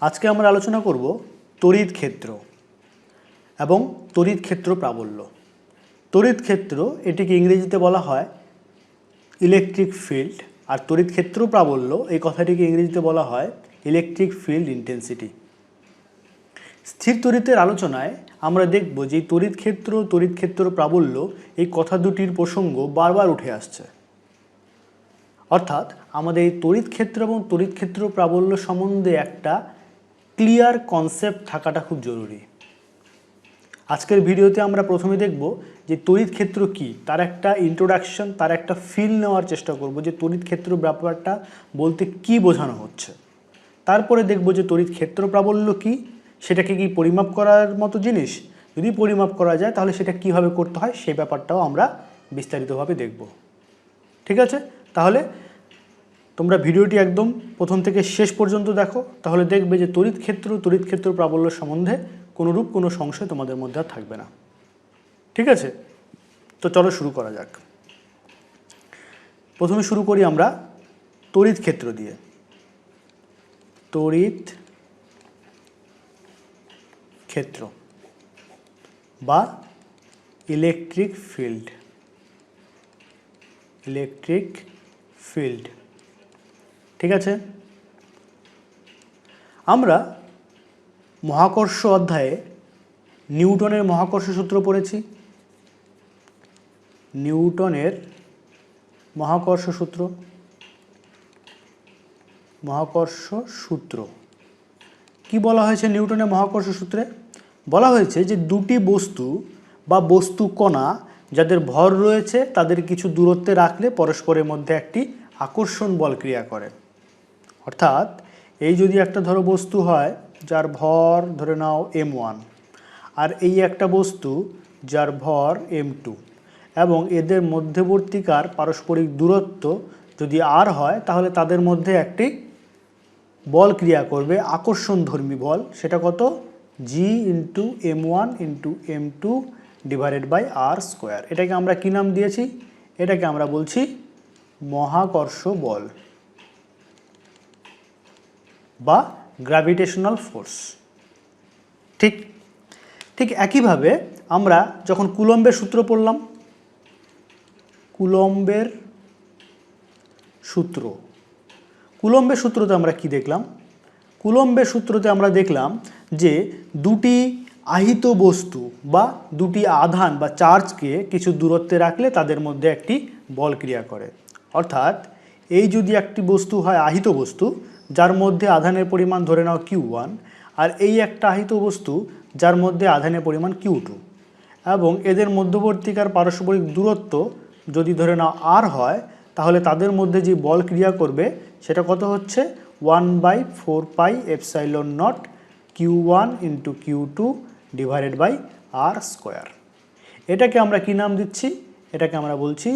আজকে আমরা আলোচনা করব তড়িৎ ক্ষেত্র এবং তড়িৎ ক্ষেত্র প্রাবল্য। তড়িৎ ক্ষেত্র এটিকে ইংরেজিতে বলা হয় ইলেকট্রিক ফিল্ড, আর তড়িৎ ক্ষেত্র প্রাবল্য এই কথাটিকে ইংরেজিতে বলা হয় ইলেকট্রিক ফিল্ড ইন্টেন্সিটি। স্থির তড়িতের আলোচনায় আমরা দেখব যে তড়িৎ ক্ষেত্র প্রাবল্য এই কথা দুটির প্রসঙ্গ বারবার উঠে আসছে। অর্থাৎ আমাদের এই তড়িৎ ক্ষেত্র এবং তড়িৎ ক্ষেত্র প্রাবল্য সম্বন্ধে একটা ক্লিয়ার কনসেপ্ট থাকাটা খুব জরুরি। আজকের ভিডিওতে আমরা প্রথমে দেখব যে তড়িৎ ক্ষেত্র কী, তার একটা ইন্ট্রোডাকশন, তার একটা ফিল নেওয়ার চেষ্টা করব যে তড়িৎ ক্ষেত্র ব্যাপারটা বলতে কি বোঝানো হচ্ছে। তারপরে দেখব যে তড়িৎ ক্ষেত্র প্রাবল্য কী, সেটাকে কি পরিমাপ করার মতো জিনিস, যদি পরিমাপ করা যায় তাহলে সেটা কিভাবে করতে হয় সেই ব্যাপারটাও আমরা বিস্তারিতভাবে দেখব। ঠিক আছে, তাহলে তোমরা ভিডিওটি একদম প্রথম থেকে শেষ পর্যন্ত দেখো, তাহলে দেখবে যে তড়িৎ ক্ষেত্র প্রাবল্য সম্বন্ধে কোনোরূপ কোনো সংশয় তোমাদের মধ্যে আর থাকবে না। ঠিক আছে, তো চলো শুরু করা যাক। প্রথমে শুরু করি আমরা তড়িৎ ক্ষেত্র দিয়ে। তড়িৎ ক্ষেত্র বা ইলেকট্রিক ফিল্ড। ঠিক আছে, আমরা মহাকর্ষ অধ্যায়ে নিউটনের মহাকর্ষ সূত্র পড়েছি। নিউটনের মহাকর্ষ সূত্র কি বলা হয়েছে? নিউটনের মহাকর্ষ সূত্রে বলা হয়েছে যে দুটি বস্তু বা বস্তু কণা যাদের ভর রয়েছে তাদের কিছু দূরত্বে রাখলে পরস্পরের মধ্যে একটি আকর্ষণ বল ক্রিয়া করে। অর্থাৎ এই যদি একটা ধরো বস্তু হয় যার ভর ধরে নাও m1, আর এই একটা বস্তু যার ভর m2, এবং এদের মধ্যবর্তীকার পারস্পরিক দূরত্ব যদি r হয়, তাহলে তাদের মধ্যে একটি বল ক্রিয়া করবে, আকর্ষণধর্মী বল। সেটা কত? g into m1 into m2 divided by r square. এটাকে আমরা কী নাম দিয়েছি? এটাকে আমরা বলছি মহাকর্ষ বল বা গ্র্যাভিটেশনাল ফোর্স। ঠিক একইভাবে আমরা যখন কুলম্বের সূত্র পড়লাম, কুলম্বের সূত্রতে আমরা কি দেখলাম? কুলম্বের সূত্রতে আমরা দেখলাম যে দুটি আহিত বস্তু বা দুটি আধান বা চার্জকে কিছু দূরত্বে রাখলে তাদের মধ্যে একটি বল ক্রিয়া করে। অর্থাৎ এই যদি একটি বস্তু হয় আহিত বস্তু যার মধ্যে আধানের পরিমাণ ধরে নাও Q1, আর এই একটা আহিত বস্তু যার মধ্যে আধানের পরিমাণ Q2, এবং এদের মধ্যবর্তীকার পারস্পরিক দূরত্ব যদি ধরে নাও r হয়, তাহলে তাদের মধ্যে যে বল ক্রিয়া করবে সেটা কত হচ্ছে? 1/4πε0 Q1 into Q2 divided by r square. এটাকে আমরা কি নাম দিচ্ছি? এটাকে আমরা বলছি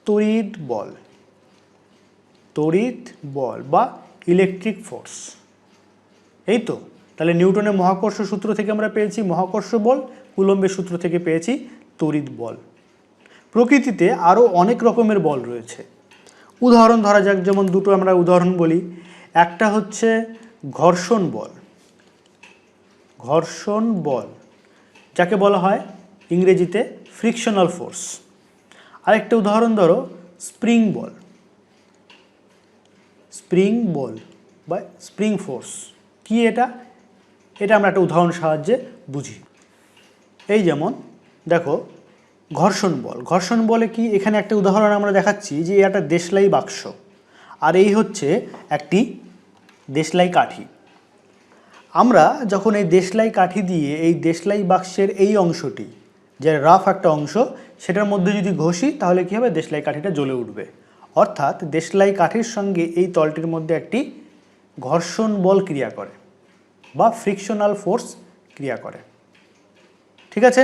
তড়িৎ বল বা ইলেকট্রিক ফোর্স। এই তো, তাহলে নিউটনের মহাকর্ষ সূত্র থেকে আমরা পেয়েছি মহাকর্ষ বল, কুলম্বের সূত্র থেকে পেয়েছি তড়িৎ বল। প্রকৃতিতে আরও অনেক রকমের বল রয়েছে। উদাহরণ ধরা যাক, যেমন দুটো আমরা উদাহরণ বলি। একটা হচ্ছে ঘর্ষণ বল, যাকে বলা হয় ইংরেজিতে ফ্রিকশনাল ফোর্স। আরেকটা উদাহরণ ধরো স্প্রিং বল বা স্প্রিং ফোর্স। কি এটা আমরা একটা উদাহরণ সাহায্যে বুঝি। এই যেমন দেখো ঘর্ষণ বলে কি, এখানে একটা উদাহরণ আমরা দেখাচ্ছি যে একটা দেশলাই বাক্স, আর এই হচ্ছে একটি দেশলাই কাঠি। আমরা যখন এই দেশলাই কাঠি দিয়ে এই দেশলাই বাক্সের এই অংশটি, যে রাফ একটা অংশ, সেটার মধ্যে যদি ঘষি তাহলে কী হবে? দেশলাই কাঠিটা জ্বলে উঠবে। অর্থাৎ দেশলাই কাঠির সঙ্গে এই তলটির মধ্যে একটি ঘর্ষণ বল ক্রিয়া করে বা ফ্রিকশনাল ফোর্স ক্রিয়া করে। ঠিক আছে,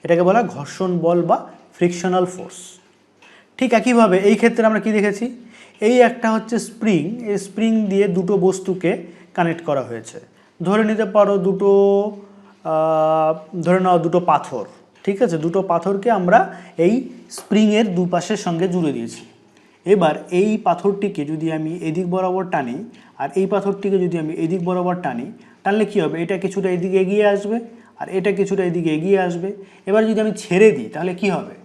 এটাকে বলা ঘর্ষণ বল বা ফ্রিকশনাল ফোর্স। ঠিক একইভাবে এই ক্ষেত্রে আমরা কি দেখেছি? এই একটা হচ্ছে স্প্রিং, এই স্প্রিং দিয়ে দুটো বস্তুকে কানেক্ট করা হয়েছে। ধরে নিতে পারো ধরে নাও দুটো পাথর। ঠিক আছে, দুটো পাথরকে আমরা এই স্প্রিংয়ের দুপাশের সঙ্গে জুড়ে দিয়েছি। এবার এই পাথরটিকে যদি আমি এদিক বরাবর টানি আর এই পাথরটিকে যদি আমি এদিক বরাবর টানি, টানলে কী হবে, এটা কিছুটা এদিকে এগিয়ে আসবে আর এটা কিছুটা এদিকে এগিয়ে আসবে। এবার যদি আমি ছেড়ে দিই তাহলে কি হবে,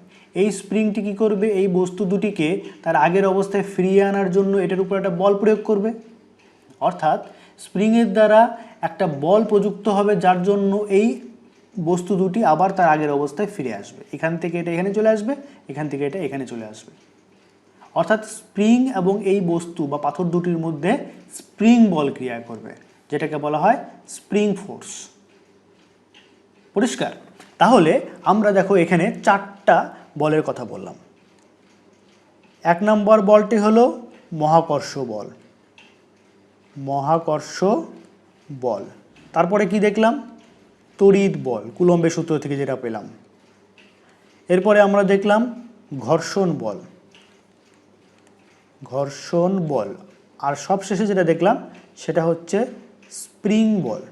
এই স্প্রিংটি কী করবে, এই বস্তু দুটিকে তার আগের অবস্থায় ফিরিয়ে আনার জন্য এটার উপর একটা বল প্রয়োগ করবে। অর্থাৎ স্প্রিংয়ের দ্বারা একটা বল প্রযুক্ত হবে, যার জন্য এই বস্তু দুটি আবার তার আগের অবস্থায় ফিরে আসবে। এখান থেকে এটা এখানে চলে আসবে, এখান থেকে এটা এখানে চলে আসবে। অর্থাৎ স্প্রিং এবং এই বস্তু বা পাথর দুটির মধ্যে স্প্রিং বল ক্রিয়া করবে, যেটাকে বলা হয় স্প্রিং ফোর্স। পরিষ্কার? তাহলে আমরা দেখো এখানে 4টা বলের কথা বললাম। 1 নম্বর বলটি হলো মহাকর্ষ বল, মহাকর্ষ বল। তারপরে কি দেখলাম, তড়িৎ বল, কুলম্বের সূত্র থেকে যেটা পেলাম। এরপরে আমরা দেখলাম ঘর্ষণ বল, ঘর্ষণ বল। আর সবশেষে যেটা দেখলাম সেটা হচ্ছে স্প্রিং বল।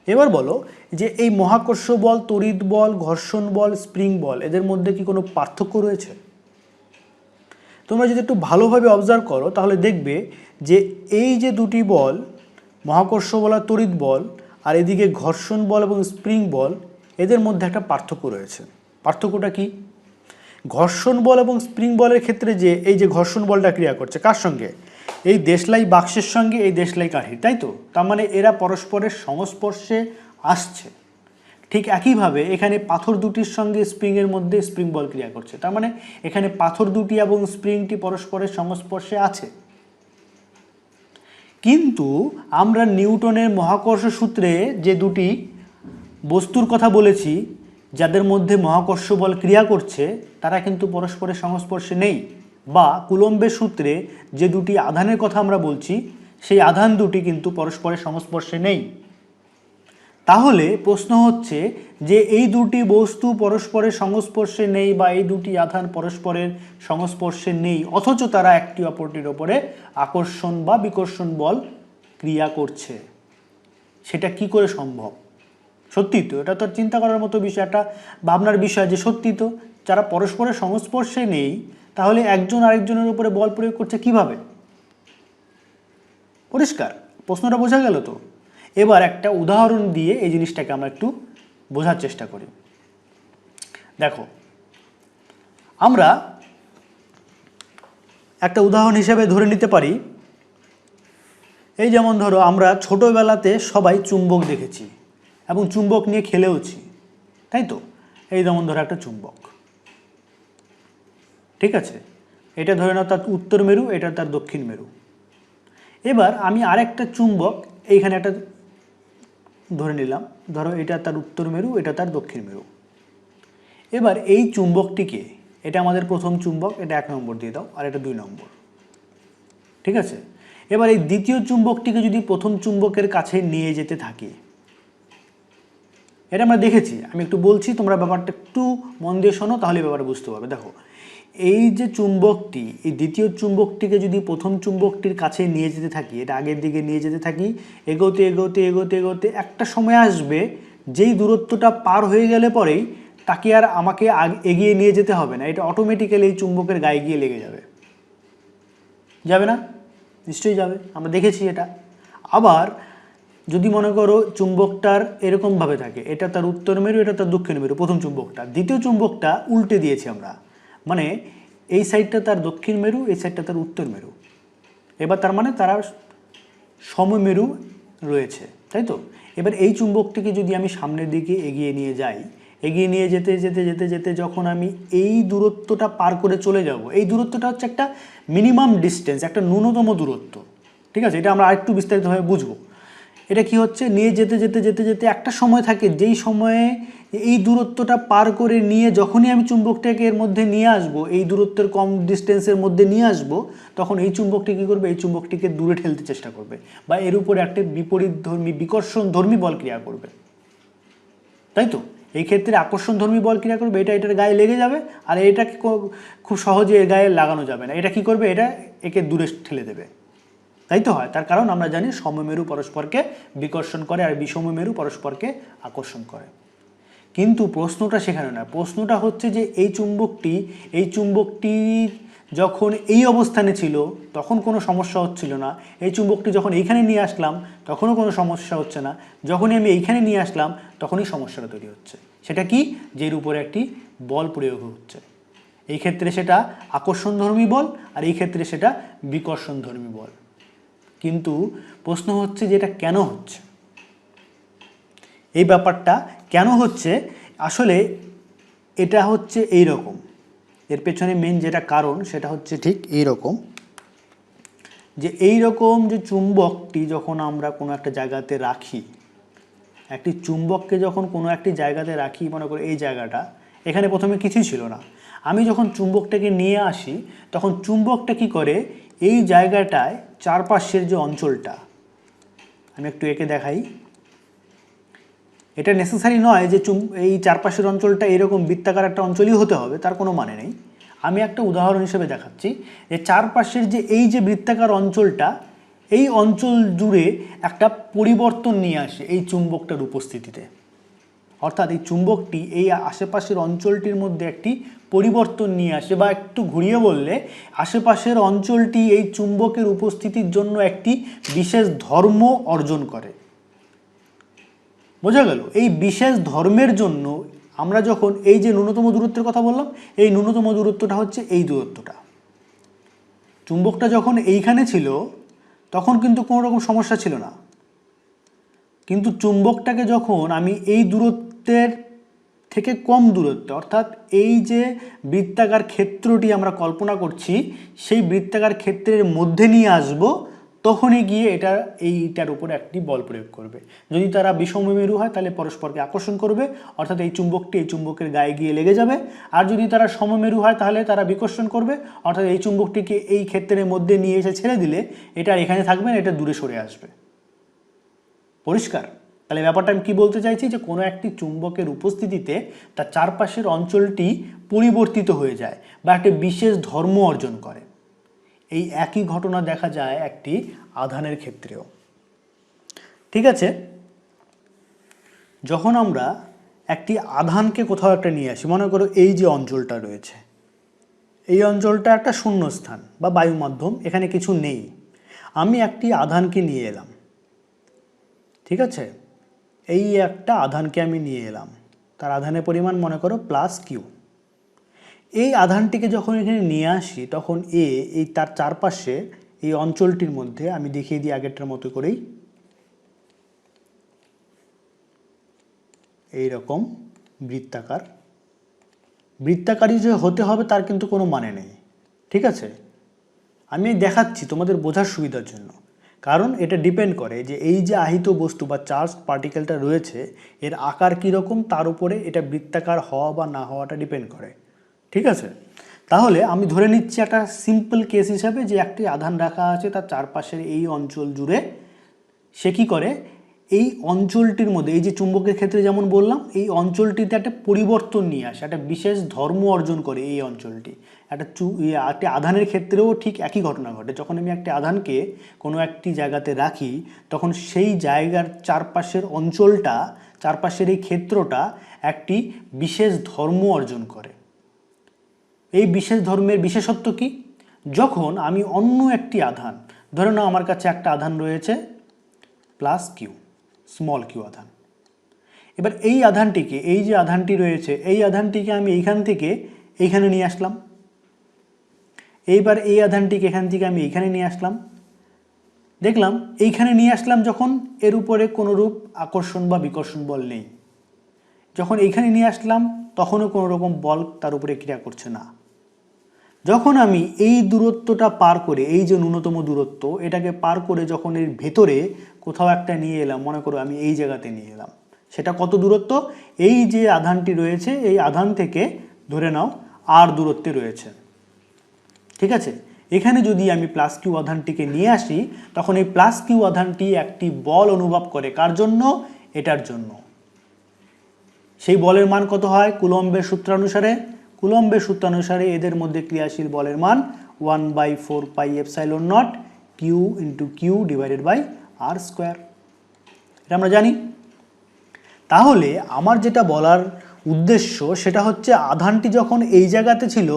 এবার বলো যে এই মহাকর্ষ বল, তড়িৎ বল, ঘর্ষণ বল, স্প্রিং বল, এদের মধ্যে কি কোনো পার্থক্য রয়েছে? তোমরা যদি একটু ভালোভাবে অবজার্ভ করো তাহলে দেখবে যে এই যে দুটি বল, মহাকর্ষ বল আর তড়িৎ বল, আর এদিকে ঘর্ষণ বল এবং স্প্রিং বল, এদের মধ্যে একটা পার্থক্য রয়েছে। পার্থক্যটা কি? ঘর্ষণ বল এবং স্প্রিং বলের ক্ষেত্রে যে এই যে ঘর্ষণ বলটা ক্রিয়া করছে কার সঙ্গে, এই দেশলাই বাক্সের সঙ্গে এই দেশলাই কাঠির, তাই তো? তার মানে এরা পরস্পরের সংস্পর্শে আসছে। ঠিক একইভাবে এখানে পাথর দুটির সঙ্গে স্প্রিংয়ের মধ্যে স্প্রিং বল ক্রিয়া করছে, তার মানে এখানে পাথর দুটি এবং স্প্রিংটি পরস্পরের সংস্পর্শে আছে। কিন্তু আমরা নিউটনের মহাকর্ষ সূত্রে যে দুটি বস্তুর কথা বলেছি যাদের মধ্যে মহাকর্ষ বল ক্রিয়া করছে, তারা কিন্তু পরস্পরের সংস্পর্শে নেই। বা কুলম্বের সূত্রে যে দুটি আধানের কথা আমরা বলছি, সেই আধান দুটি কিন্তু পরস্পরের সংস্পর্শে নেই। তাহলে প্রশ্ন হচ্ছে যে এই দুটি বস্তু পরস্পরের সংস্পর্শে নেই বা এই দুটি আধান পরস্পরের সংস্পর্শে নেই, অথচ তারা একটি অপরটির ওপরে আকর্ষণ বা বিকর্ষণ বল ক্রিয়া করছে। সেটা কি করে সম্ভব? সত্যি তো, এটা তো চিন্তা করার মতো বিষয়, একটা ভাবনার বিষয় যে সত্যি তো যারা পরস্পরের সংস্পর্শে নেই, তাহলে একজন আরেকজনের উপরে বল প্রয়োগ করছে কিভাবে? পরিষ্কার? প্রশ্নটা বোঝা গেল তো? এবার একটা উদাহরণ দিয়ে এই জিনিসটাকে আমরা একটু বোঝার চেষ্টা করি। দেখো, আমরা একটা উদাহরণ হিসেবে ধরে নিতে পারি, এই যেমন ধরো আমরা ছোটোবেলাতে সবাই চুম্বক দেখেছি এবং চুম্বক নিয়ে খেলেওছি, তাই তো? এই যেমন ধরো একটা চুম্বক, ঠিক আছে? এটা ধরে নাও তার উত্তর মেরু, এটা তার দক্ষিণ মেরু। এবার আমি আরেকটা চুম্বক এইখানে একটা ধরে নিলাম, ধরো এটা তার উত্তর মেরু, এটা তার দক্ষিণ মেরু। এবার এই চুম্বকটিকে, এটা আমাদের প্রথম চুম্বক, এটা 1 নম্বর দিয়ে দাও, আর এটা 2 নম্বর, ঠিক আছে? এবার এই দ্বিতীয় চুম্বকটিকে যদি প্রথম চুম্বকের কাছে নিয়ে যেতে থাকি, এটা আমরা দেখেছি, আমি একটু বলছি, তোমরা ব্যাপারটা একটু মন দিয়ে শোনো, তাহলে ব্যাপারটা বুঝতে পারবে। দেখো, এই যে চুম্বকটি, এই দ্বিতীয় চুম্বকটিকে যদি প্রথম চুম্বকটির কাছে নিয়ে যেতে থাকি, এটা আগের দিকে নিয়ে যেতে থাকি, এগোতে এগোতে এগোতে এগোতে একটা সময় আসবে যেই দূরত্বটা পার হয়ে গেলে পরেই তাকে আর আমাকে এগিয়ে নিয়ে যেতে হবে না, এটা অটোমেটিক্যালি এই চুম্বকের গায়ে গিয়ে লেগে যাবে। যাবে না? নিশ্চয়ই যাবে, আমরা দেখেছি এটা। আবার যদি মনে করো চুম্বকটার এরকমভাবে থাকে, এটা তার উত্তর মেরু, এটা তার দক্ষিণ মেরু, প্রথম চুম্বকটা, দ্বিতীয় চুম্বকটা উল্টে দিয়েছি আমরা, মানে এই সাইডটা তার দক্ষিণ মেরু, এই সাইডটা তার উত্তর মেরু। এবার তার মানে তারা সমমেরু রয়েছে, তাই তো? এবার এই চুম্বকটিকে যদি আমি সামনের দিকে এগিয়ে নিয়ে যাই, এগিয়ে নিয়ে যেতে যেতে যেতে যেতে যখন আমি এই দূরত্বটা পার করে চলে যাব, এই দূরত্বটা হচ্ছে একটা মিনিমাম ডিস্টেন্স, একটা ন্যূনতম দূরত্ব, ঠিক আছে? এটা আমরা আরেকটু বিস্তারিতভাবে বুঝবো। এটা কি হচ্ছে, নিয়ে যেতে যেতে যেতে যেতে একটা সময় থাকে, যেই সময়ে এই দূরত্বটা পার করে নিয়ে যখনই আমি চুম্বকটাকে এর মধ্যে নিয়ে আসবো, এই দূরত্বের কম ডিস্টেন্সের মধ্যে নিয়ে আসবো, তখন এই চুম্বকটি কী করবে, এই চুম্বকটিকে দূরে ঠেলতে চেষ্টা করবে বা এর উপরে একটা বিপরীতধর্মী বিকর্ষণধর্মী বল ক্রিয়া করবে, তাই তো? এই ক্ষেত্রে আকর্ষণধর্মী বল ক্রিয়া করবে, এটা এটার গায়ে লেগে যাবে, আর এটাকে খুব সহজে এর গায়ে লাগানো যাবে না, এটা কি করবে, এটা একে দূরে ঠেলে দেবে, তাই তো হয়? তার কারণ আমরা জানি সমমেরু পরস্পরকে বিকর্ষণ করে আর বিষমমেরু পরস্পরকে আকর্ষণ করে। কিন্তু প্রশ্নটা সেখানে না, প্রশ্নটা হচ্ছে যে এই চুম্বকটির যখন এই অবস্থানে ছিল তখন কোনো সমস্যা হচ্ছিল না, এই চুম্বকটি যখন এইখানে নিয়ে আসলাম তখনও কোনো সমস্যা হচ্ছে না, যখনই আমি এইখানে নিয়ে আসলাম তখনই সমস্যাটা তৈরি হচ্ছে। সেটা কি? যে এর উপরে একটি বল প্রয়োগ হচ্ছে। এই ক্ষেত্রে সেটা আকর্ষণধর্মী বল আর এই ক্ষেত্রে সেটা বিকর্ষণধর্মী বল। কিন্তু প্রশ্ন হচ্ছে যে এটা কেন হচ্ছে, এই ব্যাপারটা কেন হচ্ছে? আসলে এটা হচ্ছে এই রকম, এর পেছনে মেন যেটা কারণ সেটা হচ্ছে ঠিক এই রকম, যে এই রকম যে চুম্বকটি যখন আমরা কোনো একটা জায়গাতে রাখি, একটি চুম্বককে যখন কোনো একটি জায়গাতে রাখি, মনে করো এই জায়গাটা, এখানে প্রথমে কিছুই ছিল না, আমি যখন চুম্বকটাকে নিয়ে আসি তখন চুম্বকটা কি করে, এই জায়গাটায় চারপাশের যে অঞ্চলটা, আমি একটু এঁকে দেখাই, এটা নেসেসারি নয় যে এই চারপাশের অঞ্চলটা এরকম বৃত্তাকার একটা অঞ্চলই হতে হবে, তার কোনো মানে নেই। আমি একটা উদাহরণ হিসেবে দেখাচ্ছি যে চারপাশের যে এই যে বৃত্তাকার অঞ্চলটা, এই অঞ্চল জুড়ে একটা পরিবর্তন নিয়ে আসে এই চুম্বকটার উপস্থিতিতে। অর্থাৎ এই চুম্বকটি এই আশেপাশের অঞ্চলটির মধ্যে একটি পরিবর্তন নিয়ে আসে, বা একটু ঘুরিয়ে বললে আশেপাশের অঞ্চলটি এই চুম্বকের উপস্থিতির জন্য একটি বিশেষ ধর্ম অর্জন করে। বোঝা গেল? এই বিশেষ ধর্মের জন্য আমরা যখন এই যে ন্যূনতম দূরত্বের কথা বললাম, এই ন্যূনতম দূরত্বটা হচ্ছে এই দূরত্বটা। চুম্বকটা যখন এইখানে ছিল তখন কিন্তু কোনো রকম সমস্যা ছিল না, কিন্তু চুম্বকটাকে যখন আমি এই দূরত্বের থেকে কম দূরত্বে, অর্থাৎ এই যে বৃত্তাকার ক্ষেত্রটি আমরা কল্পনা করছি সেই বৃত্তাকার ক্ষেত্রের মধ্যে নিয়ে আসব, তখনই গিয়ে এইটার উপরে একটি বল প্রয়োগ করবে। যদি তারা বিষমমেরু হয় তাহলে পরস্পরকে আকর্ষণ করবে, অর্থাৎ এই চুম্বকটি এই চুম্বকের গায়ে গিয়ে লেগে যাবে। আর যদি তারা সমমেরু হয় তাহলে তারা বিকর্ষণ করবে, অর্থাৎ এই চুম্বকটিকে এই ক্ষেত্রের মধ্যে নিয়ে এসে ছেড়ে দিলে এটা এখানে থাকবে না, এটা দূরে সরে আসবে। পরিষ্কার? তাহলে ব্যাপারটা আমি কী বলতে চাইছি, যে কোনো একটি চুম্বকের উপস্থিতিতে তার চারপাশের অঞ্চলটি পরিবর্তিত হয়ে যায় বা একটা বিশেষ ধর্ম অর্জন করে। এই একই ঘটনা দেখা যায় একটি আধানের ক্ষেত্রেও। ঠিক আছে, যখন আমরা একটি আধানকে কোথাও একটা নিয়ে আসি, মনে করো এই যে অঞ্চলটা রয়েছে, এই অঞ্চলটা একটা শূন্য স্থান বা বায়ু মাধ্যম, এখানে কিছু নেই, আমি একটি আধানকে নিয়ে এলাম। ঠিক আছে, এই একটা আধানকে আমি নিয়ে এলাম, তার আধানের পরিমাণ মনে করো +q। এই আধানটিকে যখন এখানে নিয়ে আসি তখন এই তার চারপাশে এই অঞ্চলটির মধ্যে আমি দেখিয়ে দিই আগেরটার মতো করেই, এই রকম বৃত্তাকারই যে হতে হবে তার কিন্তু কোনো মানে নেই। ঠিক আছে, আমি দেখাচ্ছি তোমাদের বোঝার সুবিধার জন্য, কারণ এটা ডিপেন্ড করে যে এই যে আহিত বস্তু বা চার্জ পার্টিকেলটা রয়েছে এর আকার কীরকম, তার উপরে এটা বৃত্তাকার হওয়া বা না হওয়াটা ডিপেন্ড করে। ঠিক আছে, তাহলে আমি ধরে নিচ্ছি একটা সিম্পল কেস হিসাবে যে একটি আধান রাখা আছে, তার চারপাশের এই অঞ্চল জুড়ে সে কী করে, এই অঞ্চলটির মধ্যে এই যে চুম্বকের ক্ষেত্রে যেমন বললাম, এই অঞ্চলটিতে একটা পরিবর্তন নিয়ে আসে, একটা বিশেষ ধর্ম অর্জন করে এই অঞ্চলটি। একটি আধানের ক্ষেত্রেও ঠিক একই ঘটনা ঘটে। যখন আমি একটি আধানকে কোনো একটি জায়গাতে রাখি তখন সেই জায়গার চারপাশের অঞ্চলটা, চারপাশের এই ক্ষেত্রটা একটি বিশেষ ধর্ম অর্জন করে। এই বিশেষ ধর্মের বিশেষত্ব কি? যখন আমি অন্য একটি আধান, ধরে নাও আমার কাছে একটা আধান রয়েছে +q, স্মল q আধান। এবার এই আধানটিকে, এই যে আধানটি রয়েছে এই আধানটিকে আমি এইখান থেকে এইখানে নিয়ে আসলাম, এইবার এই আধানটিকে এখান থেকে আমি এইখানে নিয়ে আসলাম, দেখলাম এইখানে নিয়ে আসলাম যখন এর উপরে কোনোরূপ আকর্ষণ বা বিকর্ষণ বল নেই, যখন এইখানে নিয়ে আসলাম তখনও কোনো রকম বল তার উপরে ক্রিয়া করছে না। যখন আমি এই দূরত্বটা পার করে, এই যে ন্যূনতম দূরত্ব, এটাকে পার করে যখন এর ভেতরে কোথাও একটা নিয়ে এলাম, মনে করো আমি এই জায়গাতে নিয়ে এলাম, সেটা কত দূরত্ব, এই যে আধানটি রয়েছে এই আধান থেকে ধরে নাও r দূরত্বে রয়েছে। ঠিক আছে, এখানে যদি আমি +q আধানটিকে নিয়ে আসি তখন এই +q আধানটি একটি বল অনুভব করে, কার জন্য? এটার জন্য। সেই বলের মান কত হয় কুলম্বের সূত্রানুসারে? কুলম্বের সূত্রানুসারে এদের মধ্যে ক্রিয়াশীল বলের মান 1/4πε0 q × q /r²। এটা আমরা জানি। তাহলে আমার যেটা বলার উদ্দেশ্য সেটা হচ্ছে আধানটি যখন এই জায়গাতে ছিল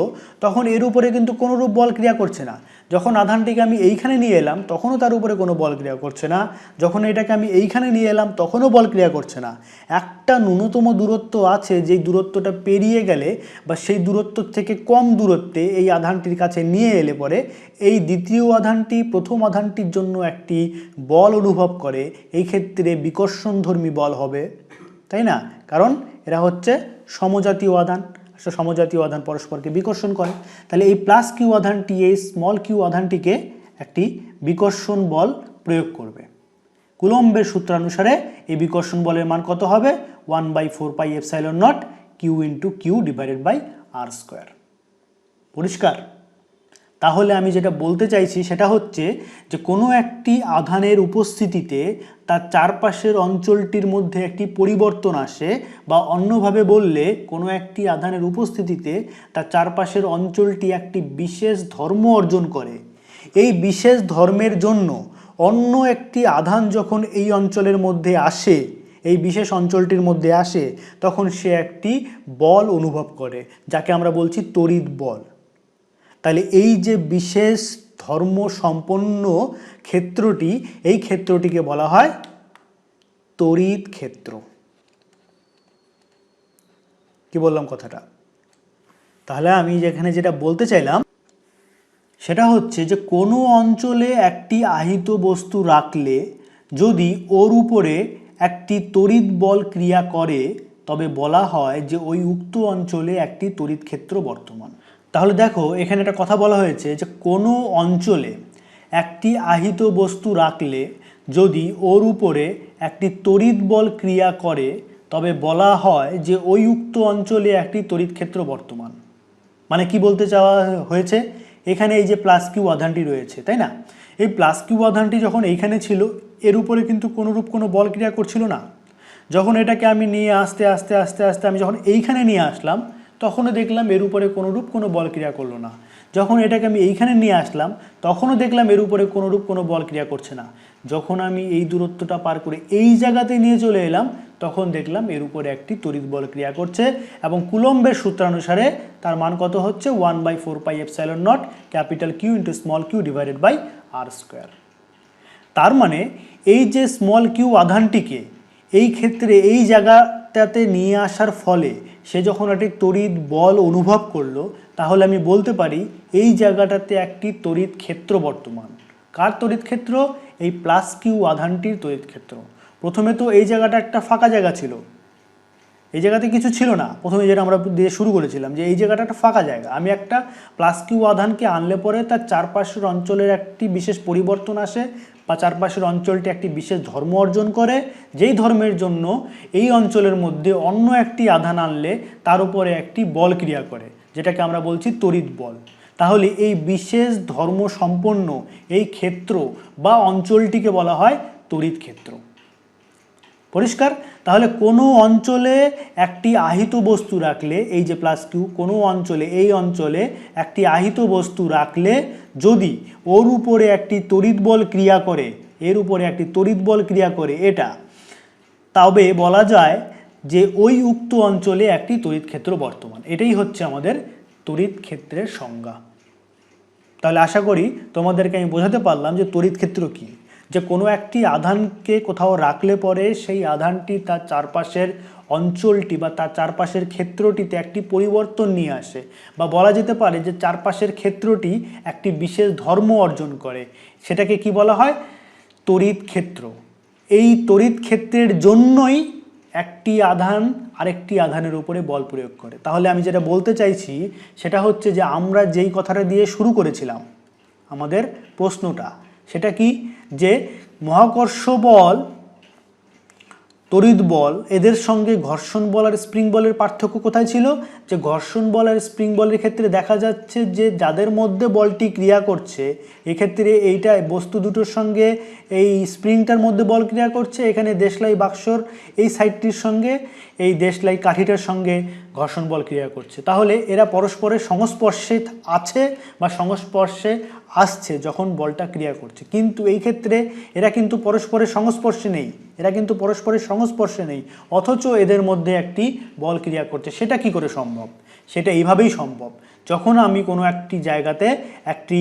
তখন এর উপরে কিন্তু কোনোরূপ বল ক্রিয়া করছে না। যখন আধানটিকে আমি এইখানে নিয়ে এলাম তখনও তার উপরে কোনো বল ক্রিয়া করছে না। যখন এটাকে আমি এইখানে নিয়ে এলাম তখনও বল ক্রিয়া করছে না। একটা ন্যূনতম দূরত্ব আছে, যেই দূরত্বটা পেরিয়ে গেলে বা সেই দূরত্ব থেকে কম দূরত্বে এই আধানটির কাছে নিয়ে এলে পরে এই দ্বিতীয় আধানটি প্রথম আধানটির জন্য একটি বল অনুভব করে। এই ক্ষেত্রে বিকর্ষণধর্মী বল হবে, তাই না? কারণ এরা হচ্ছে সমজাতীয় আধান, সমজাতীয় আধান পরস্পরকে বিকর্ষণ করে। তাহলে এই প্লাস কিউ আধানটি এই স্মল কিউ আধানটিকে একটি বিকর্ষণ বল প্রয়োগ করবে। কুলম্বের সূত্রানুসারে এই বিকর্ষণ বলের মান কত হবে? 1/4πε0 Q into Q divided by R square. পরিষ্কার? তাহলে আমি যেটা বলতে চাইছি সেটা হচ্ছে যে কোনো একটি আধানের উপস্থিতিতে তার চারপাশের অঞ্চলটির মধ্যে একটি পরিবর্তন আসে, বা অন্যভাবে বললে কোনো একটি আধানের উপস্থিতিতে তার চারপাশের অঞ্চলটি একটি বিশেষ ধর্ম অর্জন করে। এই বিশেষ ধর্মের জন্য অন্য একটি আধান যখন এই অঞ্চলের মধ্যে আসে, এই বিশেষ অঞ্চলটির মধ্যে আসে, তখন সে একটি বল অনুভব করে, যাকে আমরা বলছি তড়িৎ বল। তাহলে এই যে বিশেষ ধর্ম সম্পন্ন ক্ষেত্রটি, এই ক্ষেত্রটিকে বলা হয় তড়িৎ ক্ষেত্র। কি বললাম কথাটা? তাহলে আমি যেখানে যেটা বলতে চাইলাম সেটা হচ্ছে যে কোনো অঞ্চলে একটি আহিত বস্তু রাখলে যদি ওর উপরে একটি তড়িৎ বল ক্রিয়া করে তবে বলা হয় যে ওই উক্ত অঞ্চলে একটি তড়িৎ ক্ষেত্র বর্তমান। তাহলে দেখো এখানে একটা কথা বলা হয়েছে যে কোনো অঞ্চলে একটি আহিত বস্তু রাখলে যদি ওর উপরে একটি তড়িৎ বল ক্রিয়া করে তবে বলা হয় যে ওই উক্ত অঞ্চলে একটি তড়িৎ ক্ষেত্র বর্তমান। মানে কি বলতে চাওয়া হয়েছে? এখানে এই যে প্লাস কিউ আধানটি রয়েছে, তাই না? এই প্লাস কিউ আধানটি যখন এইখানে ছিল এর উপরে কিন্তু কোনোরূপ কোনো বল ক্রিয়া করছিল না। যখন এটাকে আমি নিয়ে আস্তে আস্তে আস্তে আস্তে আমি যখন এইখানে নিয়ে আসলাম তখনও দেখলাম এর উপরে কোনোরূপ কোনো বল ক্রিয়া করলো না। যখন এটাকে আমি এইখানে নিয়ে আসলাম তখনও দেখলাম এর উপরে কোনোরূপ কোনো বল ক্রিয়া করছে না। যখন আমি এই দূরত্বটা পার করে এই জায়গাতে নিয়ে চলে এলাম তখন দেখলাম এর উপরে একটি তড়িৎ বল ক্রিয়া করছে, এবং কুলম্বের সূত্রানুসারে তার মান কত হচ্ছে? 1/4πε0 capital Q into small Q divided by R square. তার মানে এই যে স্মল কিউ আধানটিকে এই ক্ষেত্রে এই জায়গাটাতে নিয়ে আসার ফলে সে যখন একটি তড়িৎ বল অনুভব করলো, তাহলে আমি বলতে পারি এই জায়গাটাতে একটি তড়িৎ ক্ষেত্র বর্তমান। কার তড়িৎ ক্ষেত্র? এই প্লাস কিউ আধানটির তড়িৎ ক্ষেত্র। প্রথমে তো এই জায়গাটা একটা ফাঁকা জায়গা ছিল, এই জায়গাতে কিছু ছিল না। প্রথমে যেটা আমরা দিয়ে শুরু করেছিলাম যে এই জায়গাটা একটা ফাঁকা জায়গা, আমি একটা প্লাস কিউ আধানকে আনলে পরে তার চারপাশের অঞ্চলের একটি বিশেষ পরিবর্তন আসে, বা চারপাশের অঞ্চলটি একটি বিশেষ ধর্ম অর্জন করে, যেই ধর্মের জন্য এই অঞ্চলের মধ্যে অন্য একটি আধান আনলে তার উপরে একটি বল ক্রিয়া করে, যেটাকে আমরা বলছি তড়িৎ বল। তাহলে এই বিশেষ ধর্ম সম্পন্ন এই ক্ষেত্র বা অঞ্চলটিকে বলা হয় তড়িৎ ক্ষেত্র। পরিষ্কার? তাহলে কোনো অঞ্চলে একটি আহিত বস্তু রাখলে, এই যে প্লাস কিউ, কোনো অঞ্চলে এই অঞ্চলে একটি আহিত বস্তু রাখলে যদি ওর উপরে একটি তড়িৎ বল ক্রিয়া করে, এর উপরে একটি তড়িৎ বল ক্রিয়া করে এটা, তবে বলা যায় যে ওই উক্ত অঞ্চলে একটি তড়িৎ ক্ষেত্র বর্তমান। এটাই হচ্ছে আমাদের তড়িৎ ক্ষেত্রের সংজ্ঞা। তাহলে আশা করি তোমাদেরকে আমি বোঝাতে পারলাম যে তড়িৎ ক্ষেত্র কী। যে কোনো একটি আধানকে কোথাও রাখলে পরে সেই আধানটি তার চারপাশের অঞ্চলটি বা তার চারপাশের ক্ষেত্রটিতে একটি পরিবর্তন নিয়ে আসে, বা বলা যেতে পারে যে চারপাশের ক্ষেত্রটি একটি বিশেষ ধর্ম অর্জন করে, সেটাকে কি বলা হয়? তড়িৎ ক্ষেত্র। এই তড়িৎ ক্ষেত্রের জন্যই একটি আধান আরেকটি আধানের উপরে বল প্রয়োগ করে। তাহলে আমি যেটা বলতে চাইছি সেটা হচ্ছে যে আমরা যেই কথাটা দিয়ে শুরু করেছিলাম আমাদের প্রশ্নটা, সেটা কি? যে মহাকর্ষ বল, তড়িৎ বল, এদের সঙ্গে ঘর্ষণ বল আর স্প্রিং বলের পার্থক্য কোথায় ছিল? যে ঘর্ষণ বল আর স্প্রিং বলের ক্ষেত্রে দেখা যাচ্ছে যে যাদের মধ্যে বলটি ক্রিয়া করছে, এক্ষেত্রে এইটা বস্তু দুটোর সঙ্গে এই স্প্রিংটার মধ্যে বল ক্রিয়া করছে, এখানে দেশলাই বাক্সর এই সাইডটির সঙ্গে এই দেশলাই কাঠিটার সঙ্গে ঘর্ষণ বল ক্রিয়া করছে। তাহলে এরা পরস্পরের সংস্পর্শে আছে বা সংস্পর্শে আসছে যখন বলটা ক্রিয়া করছে, কিন্তু এই ক্ষেত্রে এরা কিন্তু পরস্পরের সংস্পর্শে নেই, অথচ এদের মধ্যে একটি বল ক্রিয়া করছে। সেটা কি করে সম্ভব? সেটা এইভাবেই সম্ভব, যখন আমি কোনো একটি জায়গাতে একটি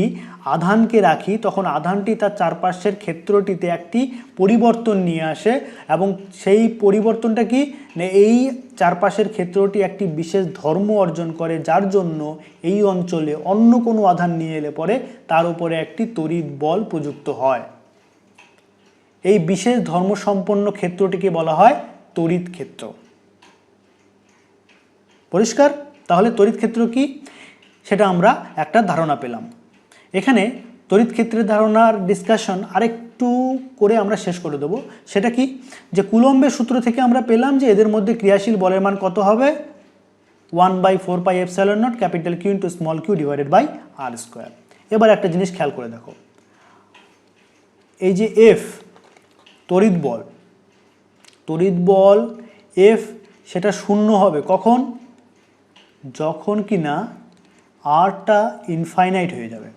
আধানকে রাখি তখন আধানটি তার চারপাশের ক্ষেত্রটিতে একটি পরিবর্তন নিয়ে আসে, এবং সেই পরিবর্তনটা কি না, এই চারপাশের ক্ষেত্রটি একটি বিশেষ ধর্ম অর্জন করে, যার জন্য এই অঞ্চলে অন্য কোনো আধান নিয়ে এলে পরে তার উপরে একটি তড়িৎ বল প্রযুক্ত হয়। এই বিশেষ ধর্মসম্পন্ন ক্ষেত্রটিকে বলা হয় তড়িৎ ক্ষেত্র। পরিষ্কার? তাহলে তড়িৎ ক্ষেত্র কি সেটা আমরা একটা ধারণা পেলাম। এখানে তড়িৎ ক্ষেত্রের ধারণার ডিসকাশন আরেকটু করে আমরা শেষ করে দেব। সেটা কি, যে কুলম্বের সূত্র থেকে আমরা পেলাম যে এদের মধ্যে ক্রিয়াশীল বলের মান কত হবে, 1/4πε0 capital Q into small Q divided by R square. এবার একটা জিনিস খেয়াল করে দেখো, এই যে এফ তড়িৎ বল এফ সেটা শূন্য হবে কখন, যখন কি না আরটা ইনফাইনাইট হয়ে যাবে।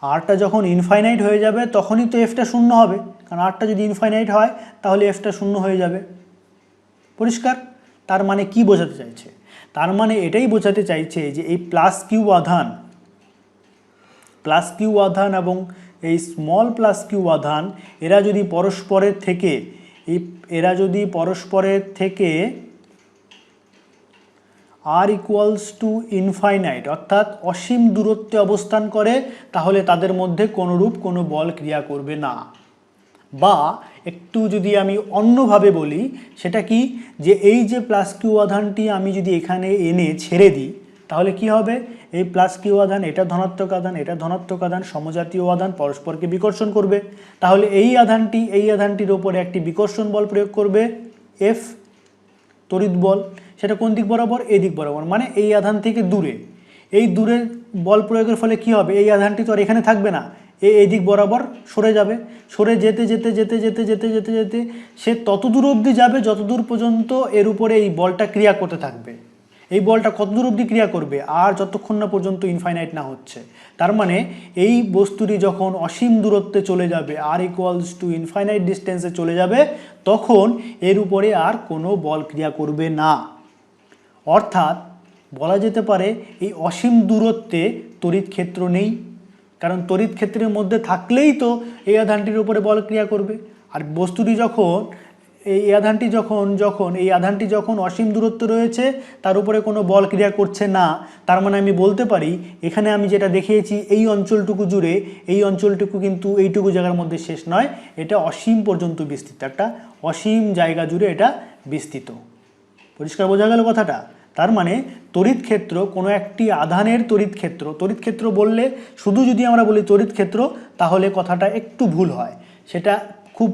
আরটা যখন ইনফাইনাইট হয়ে যাবে তখনই তো এফটা শূন্য হবে, কারণ আরটা যদি ইনফাইনাইট হয় তাহলে এফটা শূন্য হয়ে যাবে। পরিষ্কার? তার মানে কি বোঝাতে চাইছে? তার মানে এটাই বোঝাতে চাইছে যে এই প্লাস কিউ আধান এবং এই স্মল প্লাস কিউ আধান এরা যদি পরস্পরের থেকে আর ইকুয়ালস টু ইনফাইনাইট অর্থাৎ অসীম দূরত্বে অবস্থান করে, তাহলে তাদের মধ্যে কোনোরূপ কোনো বল ক্রিয়া করবে না। বা একটু যদি আমি অন্যভাবে বলি, সেটা কি, যে এই যে প্লাস কিউ আধানটি আমি যদি এখানে এনে ছেড়ে দিই তাহলে কি হবে, এই প্লাস কিউ আধান এটা ধনাত্মক আধান সমজাতীয় আধান পরস্পরকে বিকর্ষণ করবে। তাহলে এই আধানটির ওপরে একটি বিকর্ষণ বল প্রয়োগ করবে এফ তড়িৎ বল, সেটা কোন দিক বরাবর, এই দিক বরাবর, মানে এই আধান থেকে দূরে। এই দূরের বল প্রয়োগের ফলে কি হবে, এই আধানটি তো আর এখানে থাকবে না, এই দিক বরাবর সরে যাবে। সরে যেতে সে তত দূর অবধি যাবে যতদূর পর্যন্ত এর উপরে এই বলটা ক্রিয়া করতে থাকবে। এই বলটা কত দূর অবধি ক্রিয়া করবে, আর যতক্ষণ না পর্যন্ত ইনফাইনাইট না হচ্ছে। তার মানে এই বস্তুটি যখন অসীম দূরত্বে চলে যাবে, আর ইকুয়ালস টু ইনফাইনাইট ডিস্টেন্সে চলে যাবে, তখন এর উপরে আর কোনো বল ক্রিয়া করবে না। অর্থাৎ বলা যেতে পারে এই অসীম দূরত্বে তড়িৎ ক্ষেত্র নেই, কারণ তড়িৎ ক্ষেত্রের মধ্যে থাকলেই তো এই আধানটির উপরে বল ক্রিয়া করবে। আর বস্তুটি যখন এই আধানটি যখন অসীম দূরত্ব রয়েছে তার উপরে কোনো বল ক্রিয়া করছে না, তার মানে আমি বলতে পারি এখানে আমি যেটা দেখিয়েছি এই অঞ্চলটুকু জুড়ে, এই অঞ্চলটুকু কিন্তু এইটুকু জায়গার মধ্যে শেষ নয়, এটা অসীম পর্যন্ত বিস্তৃত, একটা অসীম জায়গা জুড়ে এটা বিস্তৃত। পরিষ্কার বোঝা গেল কথাটা? তার মানে তড়িৎ ক্ষেত্র কোনো একটি আধানের তড়িৎ ক্ষেত্র বললে, শুধু যদি আমরা বলি তড়িৎ ক্ষেত্র তাহলে কথাটা একটু ভুল হয়। সেটা খুব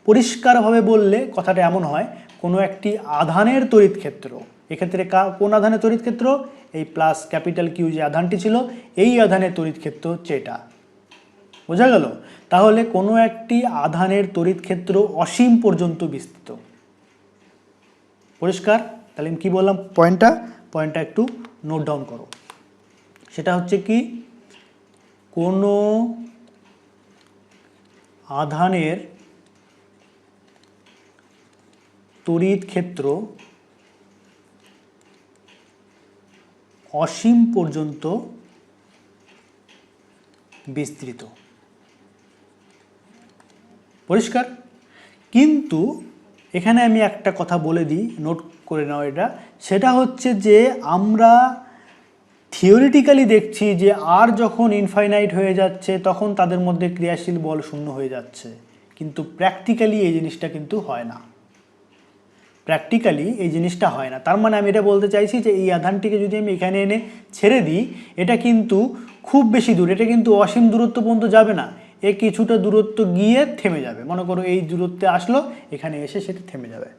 পরিষ্কারভাবে বললে কথাটা এমন হয়, কোনো একটি আধানের তড়িৎ ক্ষেত্র। এক্ষেত্রে কোন আধানের তড়িৎ ক্ষেত্র, এই প্লাস ক্যাপিটাল কিউ যে আধানটি ছিল এই আধানের তড়িৎ ক্ষেত্র হচ্ছে এটা। বোঝা গেল? তাহলে কোনো একটি আধানের তড়িৎ ক্ষেত্র অসীম পর্যন্ত বিস্তৃত। পরিষ্কার? তাহলে আমি কী বললাম, পয়েন্টটা একটু নোট ডাউন করো। সেটা হচ্ছে কি, কোনো আধানের তড়িৎ ক্ষেত্র অসীম পর্যন্ত বিস্তৃত। পরিষ্কার? কিন্তু এখানে আমি একটা কথা বলে দিই, নোট করে নাও এটা, সেটা হচ্ছে যে আমরা থিওরিটিক্যালি দেখছি যে আর যখন ইনফাইনাইট হয়ে যাচ্ছে তখন তাদের মধ্যে ক্রিয়াশীল বল শূন্য হয়ে যাচ্ছে, কিন্তু প্র্যাকটিক্যালি এই জিনিসটা কিন্তু হয় না। তার মানে আমি এটা বলতে চাইছি যে এই আধানটিকে যদি আমি এখানে এনে ছেড়ে দিই, এটা কিন্তু খুব বেশি দূর, এটা কিন্তু অসীম দূরত্ব পর্যন্ত যাবে না, এ কিছুটা দূরত্ব গিয়ে থেমে যাবে। মনে করো এই দূরত্বে আসলো, এখানে এসে সেটা থেমে যাবে।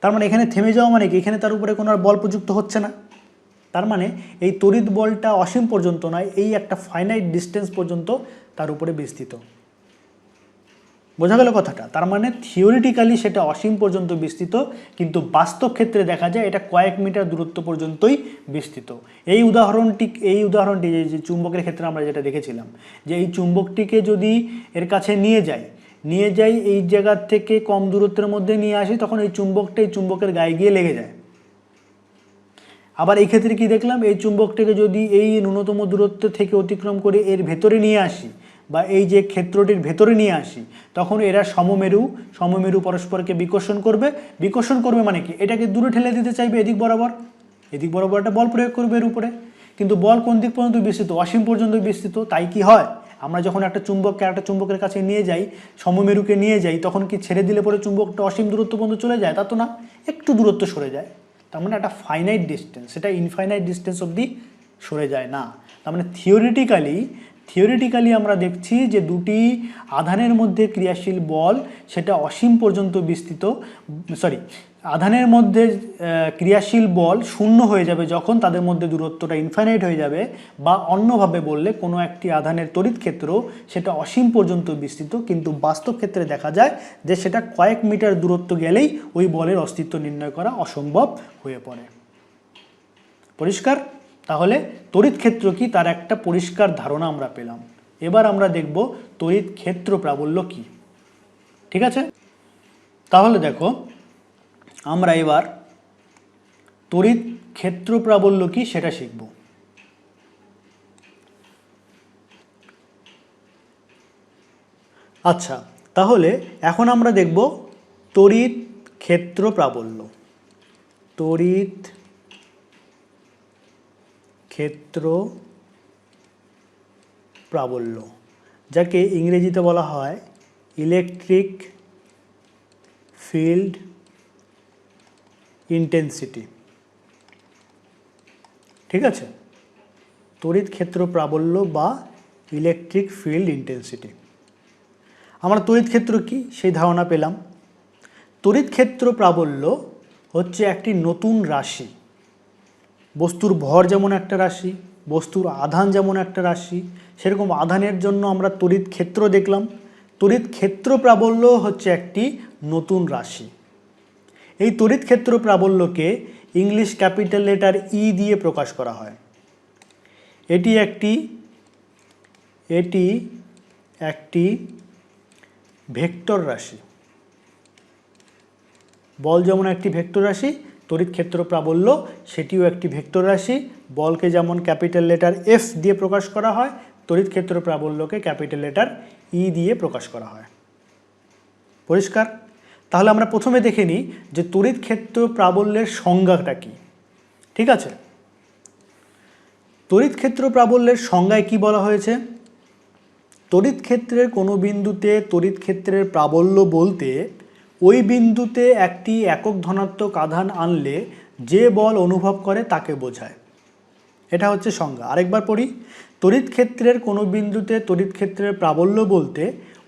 তার মানে এখানে থেমে যাওয়া মানে কি, এখানে তার উপরে কোনো আর বল প্রযুক্ত হচ্ছে না। তার মানে এই তড়িৎ বলটা অসীম পর্যন্ত নয়, এই একটা ফাইনাইট ডিস্টেন্স পর্যন্ত তার উপরে বিস্তৃত। বোঝা গেল কথাটা? তার মানে থিওরিটিক্যালি সেটা অসীম পর্যন্ত বিস্তৃত, কিন্তু বাস্তব ক্ষেত্রে দেখা যায় এটা কয়েক মিটার দূরত্ব পর্যন্তই বিস্তৃত। এই উদাহরণটি যে চুম্বকের ক্ষেত্রে আমরা যেটা দেখেছিলাম, যে এই চুম্বকটিকে যদি এর কাছে নিয়ে যাই এই জায়গার থেকে কম দূরত্বের মধ্যে নিয়ে আসি, তখন এই চুম্বকটা এই চুম্বকের গায়ে গিয়ে লেগে যায়। আবার এই ক্ষেত্রে কি দেখলাম, এই চুম্বকটাকে যদি এই ন্যূনতম দূরত্ব থেকে অতিক্রম করে এর ভেতরে নিয়ে আসি, বা এই যে ক্ষেত্রটির ভেতরে নিয়ে আসি, তখন এরা সমমেরু পরস্পরকে বিকর্ষণ করবে মানে কি, এটাকে দূরে ঠেলে দিতে চাইবে এদিক বরাবর একটা বল প্রয়োগ করবে এর উপরে। কিন্তু বল কোন দিক পর্যন্ত বিস্তৃত? অসীম পর্যন্ত বিস্তৃত। তাই কি হয়, আমরা যখন একটা চুম্বকের কাছে নিয়ে যাই, সমমেরুকে নিয়ে যাই, তখন কি ছেড়ে দিলে পরে চুম্বকটা অসীম দূরত্ব পর্যন্ত চলে যায়? তা তো না, একটু দূরত্ব সরে যায়। তার মানে একটা ফাইনাইট ডিস্টেন্স, সেটা ইনফাইনাইট ডিস্টেন্স অবধি সরে যায় না। তার মানে থিওরিটিক্যালি আমরা দেখছি যে দুটি আধানের মধ্যে ক্রিয়াশীল বল সেটা অসীম পর্যন্ত বিস্তৃত, আধানের মধ্যে ক্রিয়াশীল বল শূন্য হয়ে যাবে যখন তাদের মধ্যে দূরত্বটা ইনফাইনাইট হয়ে যাবে, বা অন্যভাবে বললে কোনো একটি আধানের তড়িৎ ক্ষেত্র সেটা অসীম পর্যন্ত বিস্তৃত, কিন্তু বাস্তব ক্ষেত্রে দেখা যায় যে সেটা কয়েক মিটার দূরত্ব গেলেই ওই বলের অস্তিত্ব নির্ণয় করা অসম্ভব হয়ে পড়ে। পরিষ্কার? তাহলে তড়িৎ ক্ষেত্র কি তার একটা পরিষ্কার ধারণা আমরা পেলাম। এবার আমরা দেখব তড়িৎ ক্ষেত্র প্রাবল্য কি। ঠিক আছে? তাহলে দেখো, আমরা এবার তড়িৎ ক্ষেত্র প্রাবল্য কি সেটা শিখব। আচ্ছা, তাহলে এখন আমরা দেখব তড়িৎ ক্ষেত্র প্রাবল্য। তড়িৎ ক্ষেত্র প্রাবল্য, যাকে ইংরেজিতে বলা হয় ইলেকট্রিক ফিল্ড ইন্টেন্সিটি। ঠিক আছে? তড়িৎ ক্ষেত্র প্রাবল্য বা ইলেকট্রিক ফিল্ড ইন্টেন্সিটি। আমরা তড়িৎ ক্ষেত্র কি সেই ধারণা পেলাম। তড়িৎ ক্ষেত্র প্রাবল্য হচ্ছে একটি নতুন রাশি। বস্তুর ভর যেমন একটা রাশি, বস্তুর আধান যেমন একটা রাশি, সেরকম আধানের জন্য আমরা তড়িৎ ক্ষেত্র দেখলাম। তড়িৎ ক্ষেত্র প্রাবল্য হচ্ছে একটি নতুন রাশি। এই তড়িৎ ক্ষেত্র প্রাবল্যকে ইংলিশ ক্যাপিটাল লেটার ই দিয়ে প্রকাশ করা হয়। এটি একটি ভেক্টর রাশি। বল যেমন একটি ভেক্টর রাশি, তড়িৎ ক্ষেত্র প্রাবল্য সেটিও একটি ভেক্টর রাশি। বলকে যেমন ক্যাপিটাল লেটার এফ দিয়ে প্রকাশ করা হয়, তড়িৎ ক্ষেত্র প্রাবল্যকে ক্যাপিটাল লেটার ই দিয়ে প্রকাশ করা হয়। পরিষ্কার? তাহলে আমরা প্রথমে দেখে নিই যে তড়িৎ ক্ষেত্র প্রাবল্যের সংজ্ঞাটা কি। ঠিক আছে? তড়িৎ ক্ষেত্র প্রাবল্যের সংজ্ঞায় কি বলা হয়েছে? তড়িৎ ক্ষেত্রের কোনো বিন্দুতে তড়িৎ ক্ষেত্রের প্রাবল্য বলতে ওই বিন্দুতে একটি একক ধনাত্মক আধান আনলে যে বল অনুভব করে তাকে বোঝায়। এটা হচ্ছে সংজ্ঞা। আরেকবার পড়ি। তড়িৎ ক্ষেত্রের কোনো বিন্দুতে তড়িৎ ক্ষেত্রের প্রাবল্য বলতে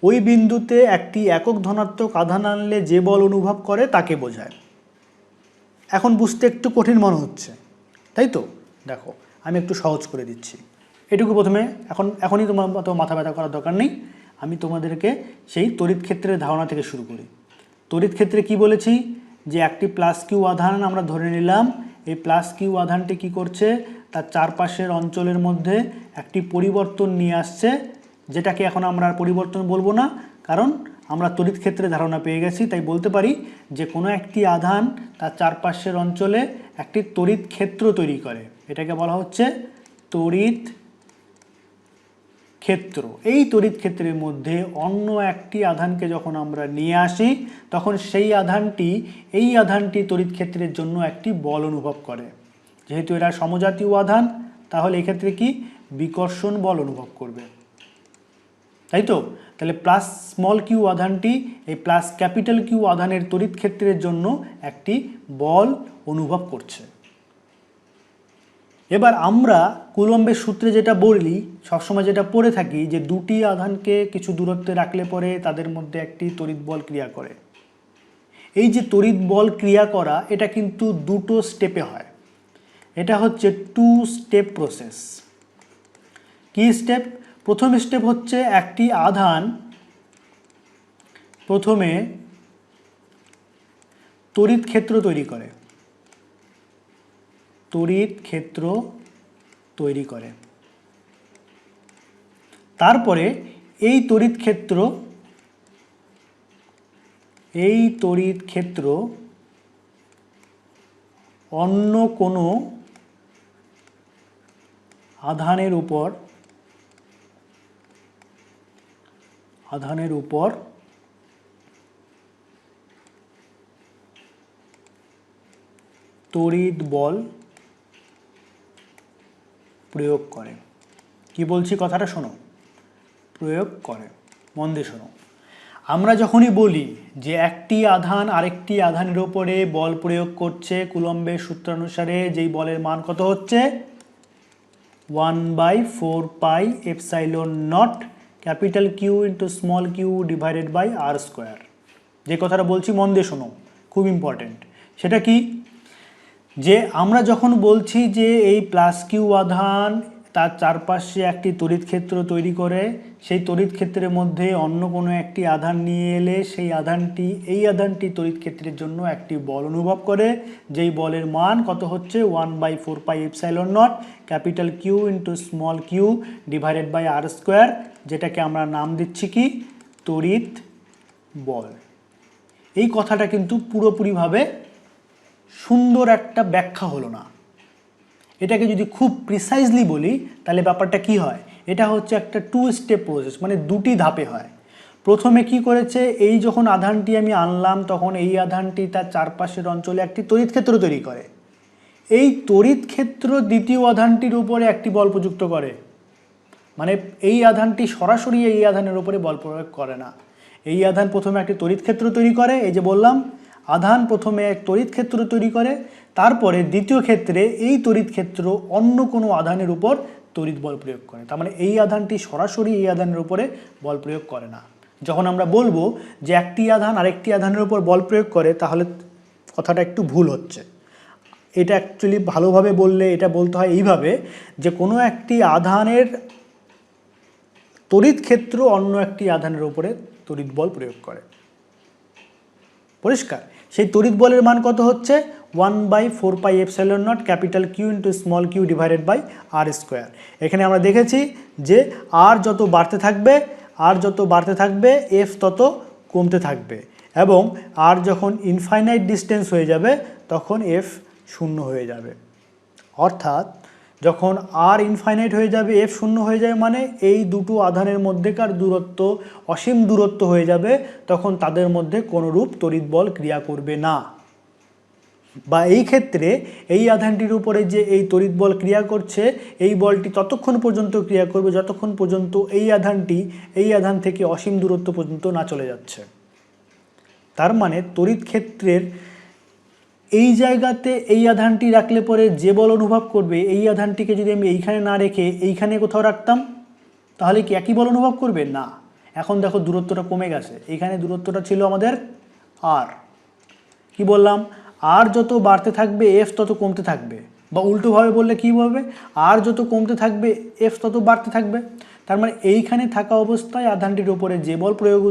ওই বিন্দুতে একটি একক ধনাত্মক আধান আনলে যে বল অনুভব করে তাকে বোঝায়। এখন বুঝতে একটু কঠিন মনে হচ্ছে, তাই তো? দেখো, আমি একটু সহজ করে দিচ্ছি। এটুকু প্রথমে এখনই তোমার তো মাথা ব্যথা করার দরকার নেই। আমি তোমাদেরকে সেই তড়িৎ ক্ষেত্রের ধারণা থেকে শুরু করি। তড়িৎ ক্ষেত্রে কি বলেছি? যে একটি প্লাস কিউ আধান আমরা ধরে নিলাম। এই প্লাস কিউ আধানটি কি করছে? তার চারপাশের অঞ্চলের মধ্যে একটি পরিবর্তন নিয়ে আসছে, যেটাকে এখন আমরা আর পরিবর্তন বলবো না, কারণ আমরা তড়িৎ ক্ষেত্রে ধারণা পেয়ে গেছি। তাই বলতে পারি যে কোনো একটি আধান তার চারপাশের অঞ্চলে একটি তড়িৎ ক্ষেত্র তৈরি করে। এটাকে বলা হচ্ছে তড়িৎ ক্ষেত্র। এই তড়িৎ ক্ষেত্রের মধ্যে অন্য একটি আধানকে যখন আমরা নিয়ে আসি, তখন সেই আধানটি তড়িৎ ক্ষেত্রের জন্য একটি বল অনুভব করে। যেহেতু এরা সমজাতীয় আধান, তাহলে এক্ষেত্রে কি বিকর্ষণ বল অনুভব করবে, তাই তো? তাহলে প্লাস স্মল কিউ আধানটি এই প্লাস ক্যাপিটাল কিউ আধানের তড়িৎ ক্ষেত্রের জন্য একটি বল অনুভব করছে। এবার আমরা কুলম্বের সূত্রে যেটা বলি, সবসময় যেটা পড়ে থাকি, যে দুটি আধানকে কিছু দূরত্বে রাখলে পরে তাদের মধ্যে একটি তড়িৎ বল ক্রিয়া করে। এই যে তড়িৎ বল ক্রিয়া করা, এটা কিন্তু দুটো স্টেপে হয়। এটা হচ্ছে 2 স্টেপ প্রসেস। কি স্টেপ? প্রথম স্টেপ হচ্ছে একটি আধান প্রথমে তড়িৎ ক্ষেত্র তৈরি করে, তড়িৎ ক্ষেত্র তৈরি করে। তারপরে এই তড়িৎ ক্ষেত্র অন্য কোনো আধানের উপর তড়িৎ বল প্রয়োগ করে। কি বলছি কথাটা শোনো, প্রয়োগ করে, মন দিয়ে শোনো। আমরা যখনই বলি যে একটি আধান আরেকটি আধানের উপরে বল প্রয়োগ করছে, কুলম্বের সূত্রানুসারে যেই বলের মান কত হচ্ছে 1/4πε0 capital Q into small Q divided by R square. যে কথাটা বলছি মন দিয়ে শোনো, খুব ইম্পর্টেন্ট। সেটা কি, যে আমরা যখন বলছি যে এই প্লাস কিউ আধান তার চারপাশে একটি তড়িৎ ক্ষেত্র তৈরি করে, সেই তড়িৎ ক্ষেত্রের মধ্যে অন্য কোনো একটি আধান নিয়ে এলে সেই এই আধানটি তড়িৎ ক্ষেত্রের জন্য একটি বল অনুভব করে, যেই বলের মান কত হচ্ছে 1/4πε0 capital Q into small Q divided by R square, যেটাকে আমরা নাম দিচ্ছি কি তড়িৎ বল। এই কথাটা কিন্তু পুরোপুরিভাবে সুন্দর একটা ব্যাখ্যা হলো না। এটাকে যদি খুব প্রিসাইজলি বলি তাহলে ব্যাপারটা কি হয়, এটা হচ্ছে একটা 2 স্টেপ প্রসেস, মানে দুটি ধাপে হয়। প্রথমে কি করেছে, এই যখন আধানটি আমি আনলাম তখন এই আধানটি তার চারপাশের অঞ্চলে একটি তড়িৎ ক্ষেত্র তৈরি করে। এই তড়িৎ ক্ষেত্র দ্বিতীয় আধানটির উপরে একটি বল প্রযুক্ত করে, মানে এই আধানটি সরাসরি এই আধানের উপরে বল প্রয়োগ করে না। এই আধান প্রথমে একটি তড়িৎ ক্ষেত্র তৈরি করে, এই যে বললাম আধান প্রথমে এক তড়িৎ ক্ষেত্র তৈরি করে, তারপরে দ্বিতীয় ক্ষেত্রে এই তড়িৎ ক্ষেত্র অন্য কোনো আধানের উপর তড়িৎ বল প্রয়োগ করে। তার মানে এই আধানটি সরাসরি এই আধানের উপরে বল প্রয়োগ করে না। যখন আমরা বলবো যে একটি আধান আরেকটি আধানের উপর বল প্রয়োগ করে, তাহলে কথাটা একটু ভুল হচ্ছে। এটা অ্যাকচুয়ালি ভালোভাবে বললে এটা বলতে হয় এইভাবে, যে কোনো একটি আধানের তড়িৎ ক্ষেত্র অন্য একটি আধানের উপরে তড়িৎ বল প্রয়োগ করে। পরিষ্কার? সেই তড়িৎ বলের মান কত হচ্ছে 1/4πε0 capital Q into small Q divided by R square. এখানে আমরা দেখেছি যে আর যত বাড়তে থাকবে এফ তত কমতে থাকবে, এবং আর যখন ইনফাইনাইট ডিস্টেন্স হয়ে যাবে তখন এফ শূন্য হয়ে যাবে। অর্থাৎ যখন আর ইনফাইনাইট হয়ে যাবে এফ শূন্য হয়ে যাবে, মানে এই দুটো আধানের মধ্যেকার দূরত্ব অসীম দূরত্ব হয়ে যাবে, তখন তাদের মধ্যে কোনোরূপ তড়িৎ বল ক্রিয়া করবে না। বা এই ক্ষেত্রে এই আধানটির উপরে যে এই তড়িৎ বল ক্রিয়া করছে, এই বলটি ততক্ষণ পর্যন্ত ক্রিয়া করবে যতক্ষণ পর্যন্ত এই আধানটি এই আধান থেকে অসীম দূরত্ব পর্যন্ত না চলে যাচ্ছে। তার মানে তড়িৎ ক্ষেত্রের এই জায়গাতে এই আধানটি রাখলে পরে যে বল অনুভব করবে, এই আধানটিকে যদি আমি এইখানে না রেখে এইখানে কোথাও রাখতাম, তাহলে কি একই বল অনুভব করবে? না। এখন দেখো দূরত্বটা কমে গেছে, এইখানে দূরত্বটা ছিল আমাদের আর, কি বললাম, আর যত বাড়তে থাকবে এফ তত কমতে থাকবে, বা উল্টোভাবে বললে কী হবে, আর যত কমতে থাকবে এফ তত বাড়তে থাকবে। তার মানে এইখানে থাকা অবস্থায় আধানটির উপরে যে বল প্রয়োগ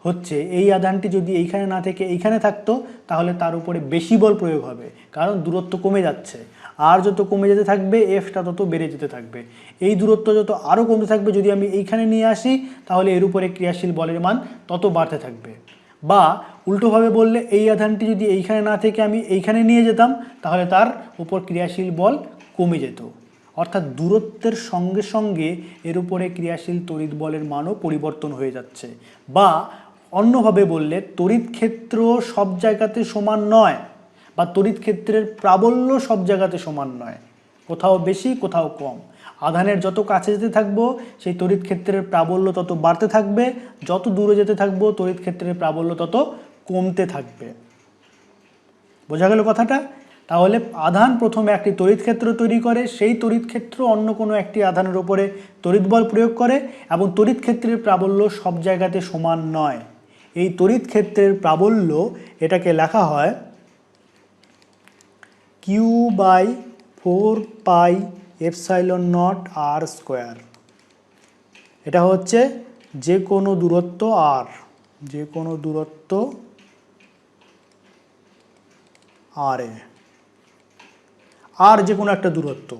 হচ্ছে, এই আধানটি যদি এইখানে না থেকে এইখানে থাকতো তাহলে তার উপরে বেশি বল প্রয়োগ হবে, কারণ দূরত্ব কমে যাচ্ছে। আর যত কমে যেতে থাকবে এফটা তত বেড়ে যেতে থাকবে। এই দূরত্ব যত আরও কমতে থাকবে, যদি আমি এইখানে নিয়ে আসি তাহলে এর উপরে ক্রিয়াশীল বলের মান তত বাড়তে থাকবে। বা উল্টোভাবে বললে এই আধানটি যদি এইখানে না থেকে আমি এইখানে নিয়ে যেতাম তাহলে তার উপর ক্রিয়াশীল বল কমে যেত। অর্থাৎ দূরত্বের সঙ্গে সঙ্গে এর উপরে ক্রিয়াশীল তড়িৎ বলের মানও পরিবর্তন হয়ে যাচ্ছে। বা অন্যভাবে বললে তড়িৎ ক্ষেত্র সব জায়গাতে সমান নয়, বা তড়িৎ ক্ষেত্রের প্রাবল্য সব জায়গাতে সমান নয়, কোথাও বেশি কোথাও কম। আধানের যত কাছে যেতে থাকবো সেই তড়িৎ ক্ষেত্রের প্রাবল্য তত বাড়তে থাকবে, যত দূরে যেতে থাকবো তড়িৎ ক্ষেত্রের প্রাবল্য তত কমতে থাকবে। বোঝা গেল কথাটা? তাহলে আধান প্রথমে একটি তড়িৎ ক্ষেত্র তৈরি করে, সেই তড়িৎ ক্ষেত্র অন্য কোনো একটি আধানের উপরে তড়িৎ বল প্রয়োগ করে, এবং তড়িৎ ক্ষেত্রের প্রাবল্য সব জায়গাতে সমান নয়। এই তড়িৎ ক্ষেত্রের প্রাবল্য এটাকে লেখা হয় q/4πε0 r²। এটা হচ্ছে যে কোনো দূরত্ব আর, যে কোনো দূরত্ব আর এ, আর যে কোনো একটা দূরত্ব,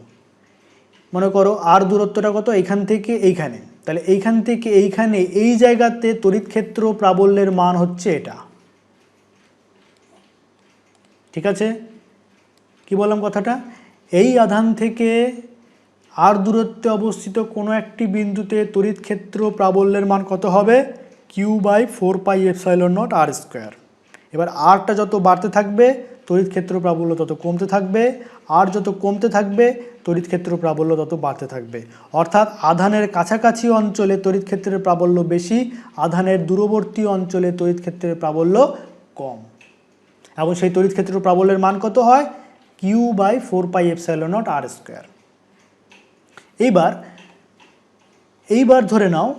মনে করো আর দূরত্বটা কত, এইখান থেকে এইখানে, তাহলে এইখান থেকে এইখানে এই জায়গাতে তড়িৎ ক্ষেত্র প্রাবল্যের মান হচ্ছে এটা। ঠিক আছে, কি বললাম কথাটা, এই আধান থেকে আর দূরত্বে অবস্থিত কোনো একটি বিন্দুতে তড়িৎ ক্ষেত্র প্রাবল্যের মান কত হবে, Q/4πε0 r স্কোয়ার। এবার আরটা যত বাড়তে থাকবে তড়িৎ ক্ষেত্র প্রাবল্য তত কমতে থাকবে, আর যত কমতে থাকবে তড়িৎ ক্ষেত্র প্রাবল্য তত বাড়তে থাকবে। অর্থাৎ আধানের কাছাকাছি অঞ্চলে তড়িৎ ক্ষেত্রের প্রাবল্য বেশি, আধানের দূরবর্তী অঞ্চলে তড়িৎ ক্ষেত্রের প্রাবল্য কম, এবং সেই তড়িৎ ক্ষেত্র প্রাবল্যের মান কত হয়, Q/4πε0 r স্কোয়ার। এইবার ধরে নাও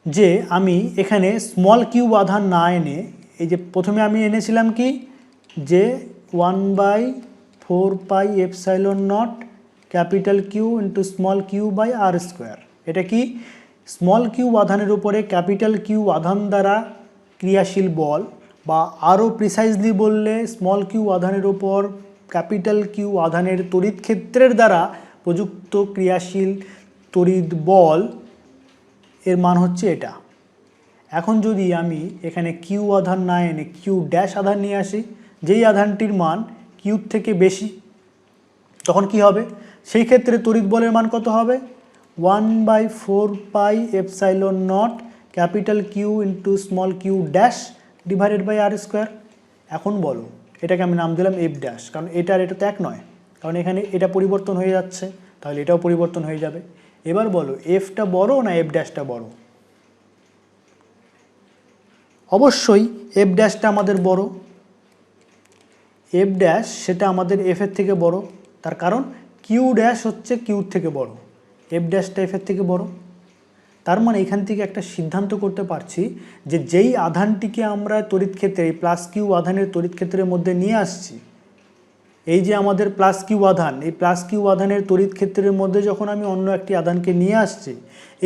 যে আমি এখানে স্মল কিউ আধান না এনে, এই যে প্রথমে আমি এনেছিলাম কি, যে 1/4πε0 capital Q into small Q by R square. এটা কি, স্মল কিউ আধানের উপরে ক্যাপিটাল কিউ আধান দ্বারা ক্রিয়াশীল বল, বা আরও প্রিসাইজলি বললে স্মল কিউ আধানের উপর ক্যাপিটাল কিউ আধানের তড়িৎ ক্ষেত্রের দ্বারা প্রযুক্ত ক্রিয়াশীল তড়িৎ বল, এর মান হচ্ছে এটা। এখন যদি আমি এখানে কিউ আধান না এনে কিউ ড্যাশ আধান নিয়ে আসি, যেই আধানটির মান কিউর থেকে বেশি, তখন কি হবে, সেই ক্ষেত্রে তড়িৎ বলের মান কত হবে, 1/4πε0 capital Q into small Q dash divided by R square. এখন বলো, এটাকে আমি নাম দিলাম এফ ড্যাশ, কারণ এটা আর এটা তো এক নয়, কারণ এখানে এটা পরিবর্তন হয়ে যাচ্ছে, তাহলে এটাও পরিবর্তন হয়ে যাবে। এবার বলো এফটা বড় না এফ ড্যাশটা বড়? অবশ্যই এফ ড্যাশটা আমাদের বড়, এফ ড্যাশ সেটা আমাদের এফের থেকে বড়, তার কারণ কিউ ড্যাশ হচ্ছে কিউর থেকে বড়, এফ ড্যাশটা এফের থেকে বড়। তার মানে এখান থেকে একটা সিদ্ধান্ত করতে পারছি যে যেই আধানটিকে আমরা তড়িৎ ক্ষেত্রে, এই প্লাস কিউ আধানের তড়িৎ ক্ষেত্রের মধ্যে নিয়ে আসছি, এই যে আমাদের প্লাস কিউ আধান, এই প্লাস কিউ আধানের তড়িৎ ক্ষেত্রের মধ্যে যখন আমি অন্য একটি আধানকে নিয়ে আসছি,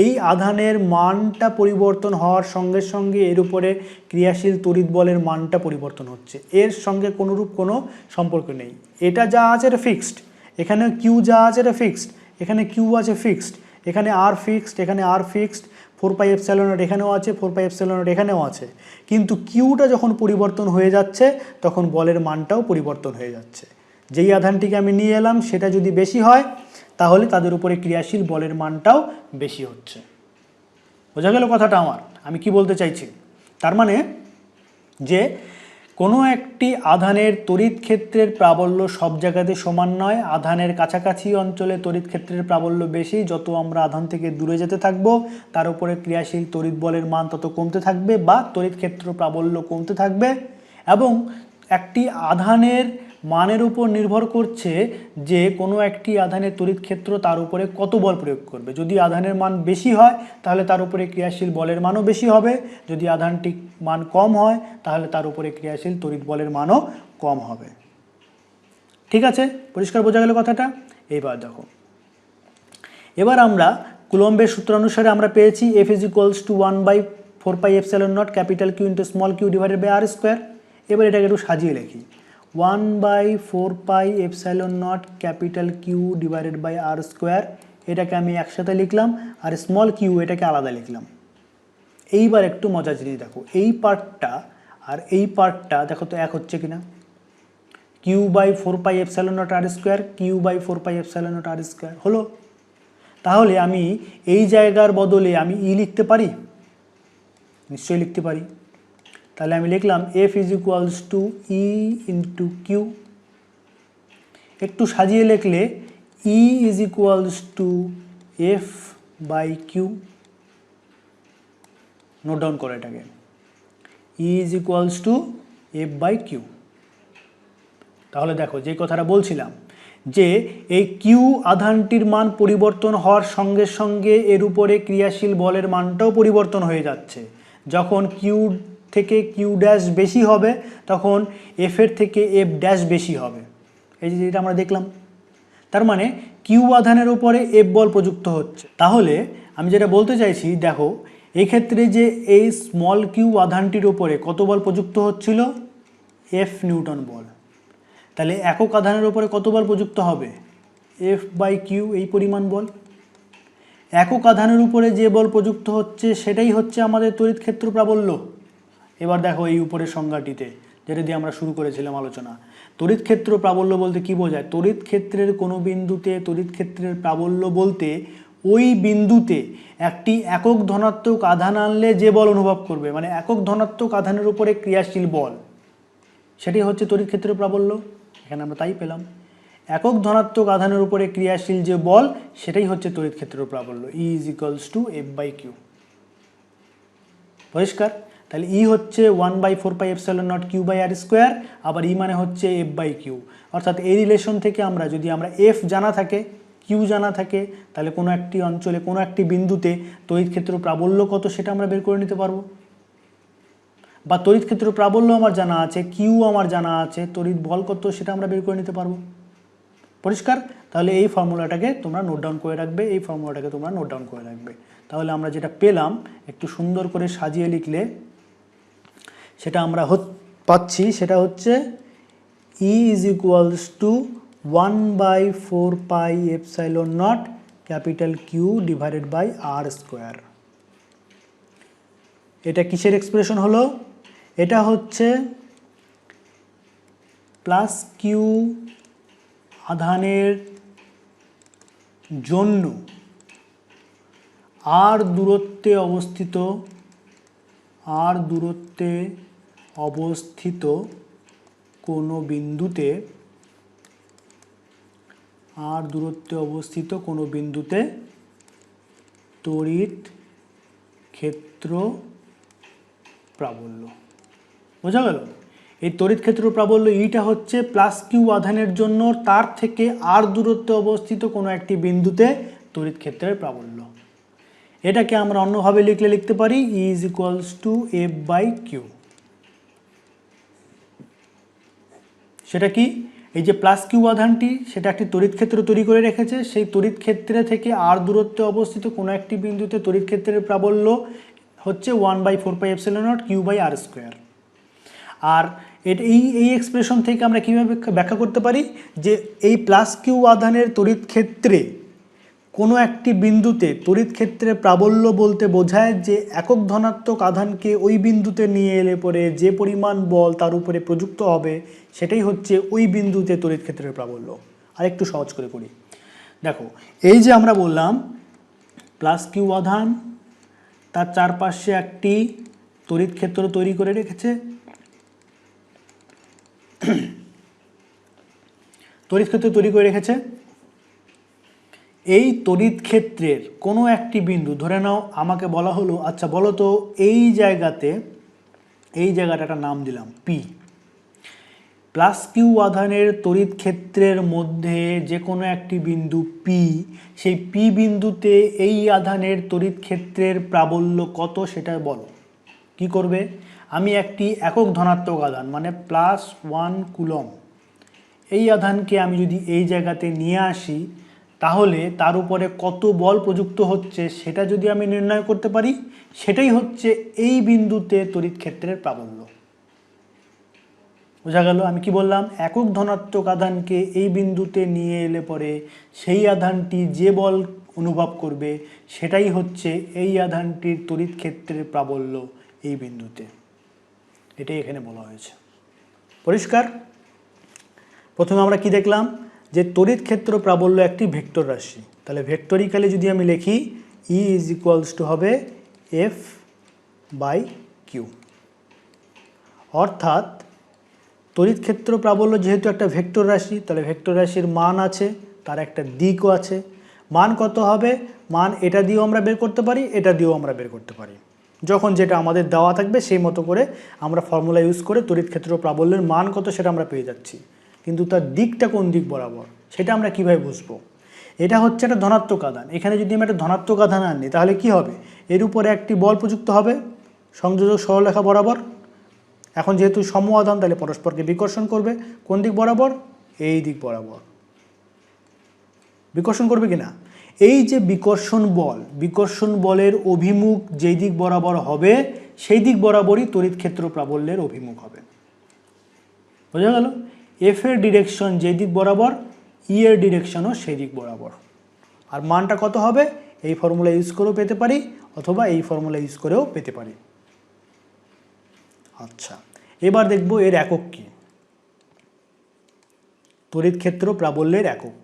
এই আধানের মানটা পরিবর্তন হওয়ার সঙ্গে সঙ্গে এর উপরে ক্রিয়াশীল তড়িৎ বলের মানটা পরিবর্তন হচ্ছে, এর সঙ্গে কোনোরূপ কোনো সম্পর্ক নেই। এটা যা আছে এটা ফিক্সড, এখানে কিউ যা আছে এটা ফিক্সড, এখানে কিউ আছে ফিক্সড, এখানে আর ফিক্সড, এখানে আর ফিক্সড, 4πε0 এখানেও আছে, 4πε0 এখানেও আছে। কিন্তু কিউটা যখন পরিবর্তন হয়ে যাচ্ছে তখন বলের মানটাও পরিবর্তন হয়ে যাচ্ছে। যেই আধানটিকে আমি নিয়ে এলাম সেটা যদি বেশি হয় তাহলে তাদের উপরে ক্রিয়াশীল বলের মানটাও বেশি হচ্ছে। বোঝা গেল কথাটা আমার, আমি কি বলতে চাইছি? তার মানে যে কোনো একটি আধানের তড়িৎ ক্ষেত্রের প্রাবল্য সব জায়গাতে সমান নয়, আধানের কাছাকাছি অঞ্চলে তড়িৎ ক্ষেত্রের প্রাবল্য বেশি, যত আমরা আধান থেকে দূরে যেতে থাকব তার উপরে ক্রিয়াশীল তড়িৎ বলের মান তত কমতে থাকবে, বা তড়িৎ ক্ষেত্র প্রাবল্য কমতে থাকবে। এবং একটি আধানের মানের উপর নির্ভর করছে যে কোনো একটি আধানের তড়িৎ ক্ষেত্র তার উপরে কত বল প্রয়োগ করবে। যদি আধানের মান বেশি হয় তাহলে তার উপরে ক্রিয়াশীল বলের মানও বেশি হবে, যদি আধানটির মান কম হয় তাহলে তার উপরে ক্রিয়াশীল তড়িৎ বলের মানও কম হবে। ঠিক আছে, পরিষ্কার বোঝা গেল কথাটা? এইবার দেখো, এবার আমরা কুলম্বের সূত্র অনুসারে আমরা পেয়েছি F = 1/4πε0 capital Q into small Q divided by R square. এবার এটাকে একটু সাজিয়ে লিখি, 1/4πε0 capital Q divided by R square, এটাকে আমি একসাথে লিখলাম, আর স্মল কিউ এটাকে আলাদা লিখলাম। এইবার একটু মজার জিনিস দেখো, এই পার্টটা আর এই পার্টটা দেখো তো এক হচ্ছে কিনা, Q/4πε0 আর স্কোয়ার, Q/4πε0 আর স্কোয়ার হলো। তাহলে আমি এই জায়গার বদলে আমি ই লিখতে পারি, নিশ্চয়ই লিখতে পারি। তাহলে আমি লিখলাম F = E × Q। একটু সাজিয়ে লিখলে E = F/Q। নোট ডাউন করে এটাকে, E = F/Q। তাহলে দেখো যে কথাটা বলছিলাম যে এই কিউ আধানটির মান পরিবর্তন হওয়ার সঙ্গে সঙ্গে এর উপরে ক্রিয়াশীল বলের মানটাও পরিবর্তন হয়ে যাচ্ছে। যখন কিউ থেকে কিউ ড্যাশ বেশি হবে তখন এফ এর থেকে এফ ড্যাশ বেশি হবে, এই যে যেটা আমরা দেখলাম। তার মানে কিউ আধানের উপরে এফ বল প্রযুক্ত হচ্ছে। তাহলে আমি যেটা বলতে চাইছি, দেখো এক্ষেত্রে যে এই স্মল কিউ আধানটির ওপরে কত বল প্রযুক্ত হচ্ছিল, এফ নিউটন বল। তাহলে একক আধানের ওপরে কত বল প্রযুক্ত হবে, এফ বাই কিউ, এই পরিমাণ বল। একক আধানের উপরে যে বল প্রযুক্ত হচ্ছে সেটাই হচ্ছে আমাদের তড়িৎ ক্ষেত্র প্রাবল্য। এবার দেখো এই উপরের সংজ্ঞাটিতে যেটা দিয়ে আমরা শুরু করেছিলাম আলোচনা, তড়িৎ ক্ষেত্র প্রাবল্য বলতে কি বোঝায়, তড়িৎ ক্ষেত্রের কোনো বিন্দুতে তড়িৎ ক্ষেত্রের প্রাবল্য বলতে ওই বিন্দুতে একটি একক ধনাত্মক আধান আনলে যে বল অনুভব করবে, মানে একক ধনাত্মক আধানের উপরে ক্রিয়াশীল বল, সেটাই হচ্ছে তড়িৎ ক্ষেত্রের প্রাবল্য। এখানে আমরা তাই পেলাম, একক ধনাত্মক আধানের উপরে ক্রিয়াশীল যে বল সেটাই হচ্ছে তড়িৎ ক্ষেত্রের প্রাবল্য। E is equals to F by Q. পরিষ্কার? তাহলে ই হচ্ছে 1/4πε0 কিউ বাই আর স্কোয়ার, আবার ই মানে হচ্ছে এফ বাই কিউ। অর্থাৎ এই রিলেশন থেকে আমরা যদি এফ জানা থাকে, কিউ জানা থাকে, তাহলে কোনো একটি অঞ্চলে কোনো একটি বিন্দুতে তড়িৎ ক্ষেত্র প্রাবল্য কত সেটা আমরা বের করে নিতে পারবো। বা তড়িৎ ক্ষেত্র প্রাবল্য আমার জানা আছে, কিউ আমার জানা আছে, তড়িৎ বল কত সেটা আমরা বের করে নিতে পারবো। পরিষ্কার? তাহলে এই ফর্মুলাটাকে তোমরা নোট ডাউন করে রাখবে, এই ফর্মুলাটাকে তোমরা নোট ডাউন করে রাখবে। তাহলে আমরা যেটা পেলাম একটু সুন্দর করে সাজিয়ে লিখলে সেটা আমরা পাচ্ছি, সেটা হচ্ছে E is equals to 1/4πε0 capital Q divided by R square. এটা কিসের এক্সপ্রেশন হলো, এটা হচ্ছে প্লাস কিউ আধানের জন্য আর দূরত্বে অবস্থিত কোনো বিন্দুতে তড়িৎ ক্ষেত্র প্রাবল্য। বোঝা গেল? এই তড়িৎ ক্ষেত্র প্রাবল্য ইটা হচ্ছে প্লাস কিউ আধানের জন্য তার থেকে আর দূরত্বে অবস্থিত কোনো একটি বিন্দুতে তড়িৎ ক্ষেত্রের প্রাবল্য। এটাকে আমরা অন্যভাবে লিখতে পারি E is equals to F by Q. সেটা কি, এই যে প্লাস কিউ আধানটি সেটা একটি তড়িৎ ক্ষেত্র তৈরি করে রেখেছে, সেই তড়িৎ ক্ষেত্রে থেকে আর দূরত্বে অবস্থিত কোনো একটি বিন্দুতে তড়িৎ ক্ষেত্রের প্রাবল্য হচ্ছে 1/4πε0 কিউ বাই আর স্কোয়ার। আর এই এক্সপ্রেশন থেকে আমরা কীভাবে ব্যাখ্যা করতে পারি যে এই প্লাস কিউ আধানের তড়িৎ ক্ষেত্রে কোনো একটি বিন্দুতে তড়িৎ ক্ষেত্রের প্রাবল্য বলতে বোঝায় যে একক ধনাত্মক আধানকে ওই বিন্দুতে নিয়ে এলে পরে যে পরিমাণ বল তার উপরে প্রযুক্ত হবে সেটাই হচ্ছে ওই বিন্দুতে তড়িৎ ক্ষেত্রের প্রাবল্য। আর একটু সহজ করে করি, দেখো এই যে আমরা বললাম প্লাস কিউ আধান তার চারপাশে একটি তড়িৎ ক্ষেত্র তৈরি করে রেখেছে, এই তড়িৎ ক্ষেত্রের কোনো একটি বিন্দু ধরে নাও, আমাকে বলা হলো আচ্ছা বলো তো এই জায়গাটা একটা নাম দিলাম পি। প্লাস কিউ আধানের তড়িৎ ক্ষেত্রের মধ্যে যে কোনো একটি বিন্দু পি, সেই পি বিন্দুতে এই আধানের তড়িৎ ক্ষেত্রের প্রাবল্য কত সেটা বলো। কি করবে, আমি একটি একক ধনাত্মক আধান মানে +1 কুলম এই আধানকে আমি যদি এই জায়গাতে নিয়ে আসি, তাহলে তার উপরে কত বল প্রযুক্ত হচ্ছে সেটা যদি আমি নির্ণয় করতে পারি, সেটাই হচ্ছে এই বিন্দুতে তড়িৎ ক্ষেত্রের প্রাবল্য। বোঝা গেল? আমি কি বললাম, একক ধনাত্মক আধানকে এই বিন্দুতে নিয়ে এলে পরে সেই আধানটি যে বল অনুভব করবে সেটাই হচ্ছে এই আধানটির তড়িৎ ক্ষেত্রের প্রাবল্য এই বিন্দুতে। এটাই এখানে বলা হয়েছে। পরিষ্কার? প্রথমে আমরা কি দেখলাম যে তড়িৎ ক্ষেত্র প্রাবল্য একটি ভেক্টর রাশি। তাহলে ভেক্টরিক্যালি যদি আমি লিখি E ইজ ইকুয়ালস টু হবে এফ বাই কিউ। অর্থাৎ তড়িৎ ক্ষেত্র প্রাবল্য যেহেতু একটা ভেক্টর রাশি, তাহলে ভেক্টর রাশির মান আছে, তার একটা দিকও আছে। মান কত হবে, মান এটা দিয়েও আমরা বের করতে পারি, এটা দিয়েও আমরা বের করতে পারি। যখন যেটা আমাদের দেওয়া থাকবে সেই মতো করে আমরা ফর্মুলা ইউজ করে তড়িৎ ক্ষেত্র প্রাবল্যের মান কত সেটা আমরা পেয়ে যাচ্ছি, কিন্তু তার দিকটা কোন দিক বরাবর সেটা আমরা কিভাবে বুঝবো। এটা হচ্ছে একটা ধনাত্মক আধান, এখানে যদি আমি একটা ধনাত্মক আধান আনি তাহলে কি হবে, এর উপরে একটি বল প্রযুক্ত হবে সংযোজক সরলরেখা বরাবর। এখন যেহেতু সম আধান তাহলে পরস্পরকে বিকর্ষণ করবে, কোন দিক বরাবর, এই দিক বরাবর বিকর্ষণ করবে কিনা। এই যে বিকর্ষণ বলের অভিমুখ যেই দিক বরাবর হবে সেই দিক বরাবরই তড়িৎ ক্ষেত্র প্রাবল্যের অভিমুখ হবে। বোঝা গেল? এফ এর ডিরেকশন যেই দিক বরাবর, ই এর ডিরেকশনও সেই দিক বরাবর। আর মানটা কত হবে? এই ফর্মুলা ইউজ করেও পেতে পারি অথবা এই ফর্মুলা ইউজ করেও পেতে পারি। আচ্ছা, এবার দেখব এর একক কি। তড়িৎ ক্ষেত্র প্রাবল্যের একক।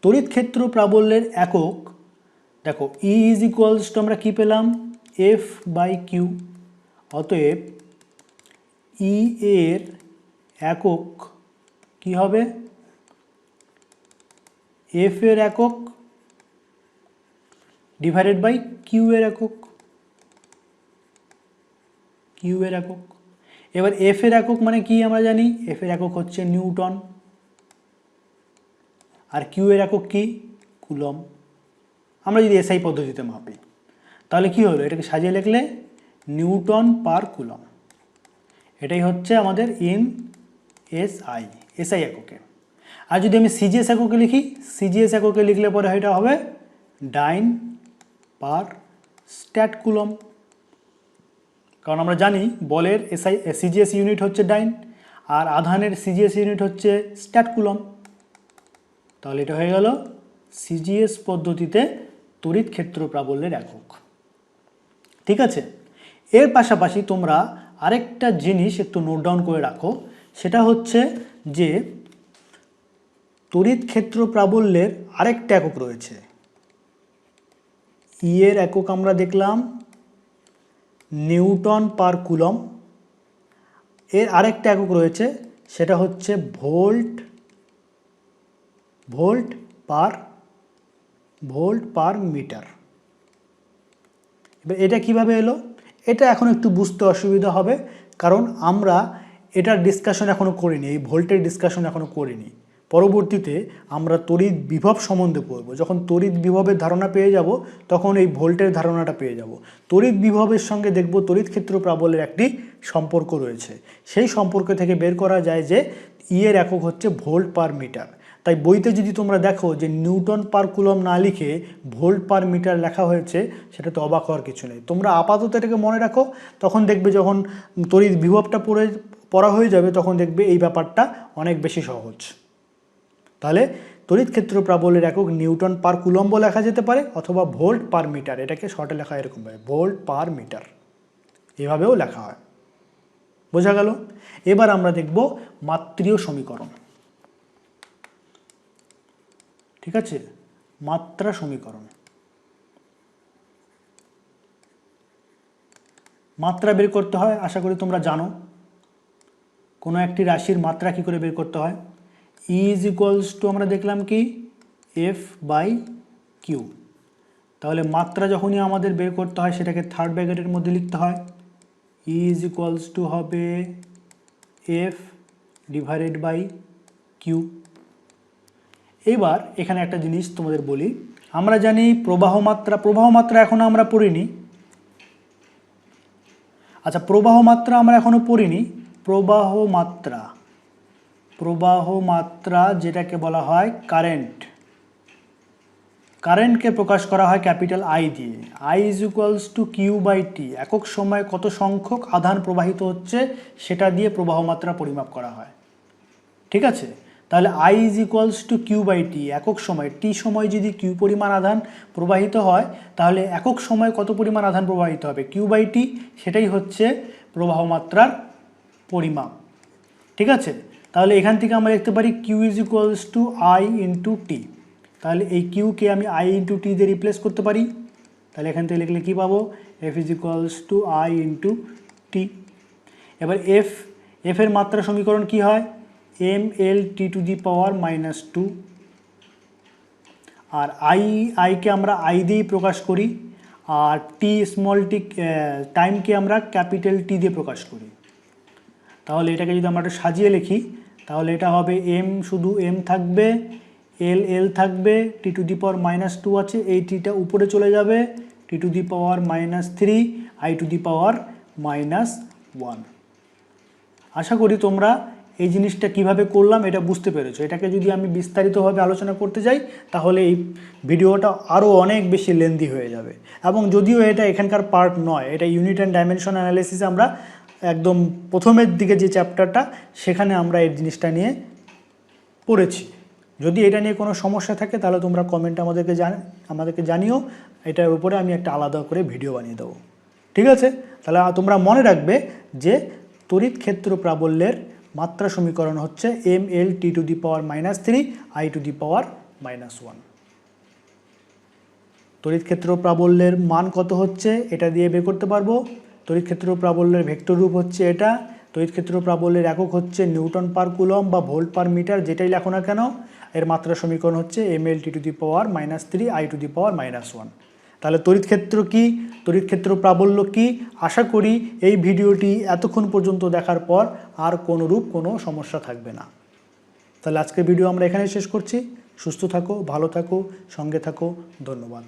তড়িৎ ক্ষেত্র প্রাবল্যের একক দেখো, ই ইজ ইকুয়ালস টু আমরা কি পেলাম? F by Q. অতএব ই এর একক কি হবে? এফ এর একক ডিভাইডেড বাই কিউ এর একক। কিউ এর একক। এবার এফ এর একক মানে কি আমরা জানি? এফ এর একক হচ্ছে নিউটন। আর কিউ এর একক কি? কুলম। আমরা যদি এসআই পদ্ধতিতে মাপি তাহলে কি হলো? এটাকে সাজিয়ে লিখলে নিউটন পার কুলম। এটাই হচ্ছে আমাদের ইন এসআই এককে। আর যদি আমি সিজিএস এককে লিখি, সিজিএস এককে লিখলে পরে এটা হবে ডাইন পার স্ট্যাট কুলম। কারণ আমরা জানি বলের সিজিএস ইউনিট হচ্ছে ডাইন আর আধানের সিজিএস ইউনিট হচ্ছে স্ট্যাট কুলম। তাহলে এটা হয়ে গেল সিজিএস পদ্ধতিতে তড়িৎ ক্ষেত্র প্রাবল্যের একক। ঠিক আছে? এর পাশাপাশি তোমরা আরেকটা জিনিস একটু নোট ডাউন করে রাখো, সেটা হচ্ছে যে তড়িৎ ক্ষেত্র প্রাবল্যের আরেকটা একক রয়েছে। ই এর একক আমরা দেখলাম নিউটন পার কুলম। এর আরেকটা একক রয়েছে, সেটা হচ্ছে ভোল্ট পার মিটার। এবার এটা কিভাবে এলো? এটা এখন একটু বুঝতে অসুবিধা হবে, কারণ আমরা এটার ডিসকাশন এখনো করিনি, এই ভোল্টের ডিসকাশন এখনো করিনি। পরবর্তীতে আমরা তড়িৎ বিভব সম্বন্ধে পড়ব। যখন তড়িৎ বিভবের ধারণা পেয়ে যাব তখন এই ভোল্টের ধারণাটা পেয়ে যাব। তড়িৎ বিভবের সঙ্গে দেখব তড়িৎ ক্ষেত্র প্রাবল্যের একটি সম্পর্ক রয়েছে। সেই সম্পর্ক থেকে বের করা যায় যে ই এর একক হচ্ছে ভোল্ট পার মিটার। তাই বইতে যদি তোমরা দেখো যে নিউটন পার কুলম না লিখে ভোল্ট পার মিটার লেখা হয়েছে, সেটা তো অবাক হওয়ার কিছু নেই। তোমরা আপাতত এটাকে মনে রাখো, তখন দেখবে যখন তড়িৎ বিভবটা পড়া হয়ে যাবে তখন দেখবে এই ব্যাপারটা অনেক বেশি সহজ। তাহলে তড়িৎ ক্ষেত্র প্রাবল্যের একক নিউটন পার কুলম্ব লেখা যেতে পারে অথবা ভোল্ট পার মিটার। এটাকে শর্টে লেখা এরকমভাবে ভোল্ট পার মিটার, এভাবেও লেখা হয়। বোঝা গেল? এবার আমরা দেখব মাত্রীয় সমীকরণ। ঠিক আছে? মাত্রা সমীকরণ। মাত্রা বের করতে হয়, আশা করি তোমরা জানো। কোনো একটি রাশির মাত্রা কি করে বের করতে হয়? ই ইজ ইকুয়ালস টু আমরা দেখলাম কি এফ বাই কিউ। তাহলে মাত্রা যখনই আমাদের বের করতে হয় সেটাকে থার্ড ব্র্যাকেটের মধ্যে লিখতে হয়। ই ইজ ইকুয়ালস টু হবে এফ ডিভাইডেড বাই কিউ। এবার এখানে একটা জিনিস তোমাদের বলি, আমরা জানি প্রবাহ মাত্রা এখনো আমরা পড়িনি। আচ্ছা, প্রবাহ মাত্রা আমরা এখনো পড়িনি। প্রবাহ মাত্রা যেটাকে বলা হয় কারেন্টকে প্রকাশ করা হয় ক্যাপিটাল আই দিয়ে। I is equals to Q by T. একক সময়ে কত সংখ্যক আধান প্রবাহিত হচ্ছে সেটা দিয়ে প্রবাহ মাত্রা পরিমাপ করা হয়। ঠিক আছে? তাহলে I is equals to Q by T. একক সময় টি সময় যদি কিউ পরিমাণ আধান প্রবাহিত হয় তাহলে একক সময় কত পরিমাণ আধান প্রবাহিত হবে? কিউ বাই টি। সেটাই হচ্ছে প্রবাহ মাত্রার পরিমাপ। ঠিক আছে? তাহলে এখান থেকে আমরা লিখতে পারি Q is equals to I into T. তাহলে এই কিউকে আমি আই ইন্টু টি দিয়ে রিপ্লেস করতে পারি। তাহলে এখান থেকে লিখলে কী পাবো? F is equals to I into T. এবার এফ এর মাত্রা সমীকরণ কি হয়? M L T to the পাওয়ার -2। আর আইকে আমরা আই দিয়েই প্রকাশ করি, আর টি স্মল টি টাইমকে আমরা ক্যাপিটাল টি দিয়ে প্রকাশ করি। তাহলে এটাকে যদি আমরা একটু সাজিয়ে লিখি তাহলে এটা হবে এম, শুধু এম থাকবে, এল থাকবে, টি টু দি পাওয়ার -2 আছে, এই টিটা উপরে চলে যাবে, T to the power -3, I to the power -1। আশা করি তোমরা এই জিনিসটা কিভাবে করলাম এটা বুঝতে পেরেছো। এটাকে যদি আমি বিস্তারিতভাবে আলোচনা করতে যাই তাহলে এই ভিডিওটা আরও অনেক বেশি লেন্দি হয়ে যাবে। এবং যদিও এটা এখানকার পার্ট নয়, এটা ইউনিট অ্যান্ড ডাইমেনশন অ্যানালিসিসে আমরা একদম প্রথমের দিকে যে চ্যাপ্টারটা সেখানে আমরা এই জিনিসটা নিয়ে পড়েছি। যদি এটা নিয়ে কোনো সমস্যা থাকে তাহলে তোমরা কমেন্টে আমাদেরকে জানিও, এটার উপরে আমি একটা আলাদা করে ভিডিও বানিয়ে দেবো। ঠিক আছে, তাহলে তোমরা মনে রাখবে যে তড়িৎ ক্ষেত্র প্রাবল্যের মাত্রা সমীকরণ হচ্ছে mL(T⁻³ I⁻⁻1)। তড়িৎ ক্ষেত্র প্রাবল্যের মান কত হচ্ছে এটা দিয়ে বের করতে পারবো। তড়িৎ ক্ষেত্র প্রাবল্যের ভেক্টর রূপ হচ্ছে এটা। তড়িৎ ক্ষেত্র প্রাবল্যের একক হচ্ছে নিউটন পার কুলম্ব বা ভোল্ট পার মিটার, যেটাই লেখো না কেন। এর মাত্রা সমীকরণ হচ্ছে mL(T⁻³ I⁻⁻1)। তাহলে তড়িৎ ক্ষেত্র কি, তড়িৎ ক্ষেত্র প্রাবল্য কি, আশা করি এই ভিডিওটি এতক্ষণ পর্যন্ত দেখার পর আর কোনোরূপ কোনো সমস্যা থাকবে না। তাহলে আজকের ভিডিও আমরা এখানে শেষ করছি। সুস্থ থাকো, ভালো থাকো, সঙ্গে থাকো। ধন্যবাদ।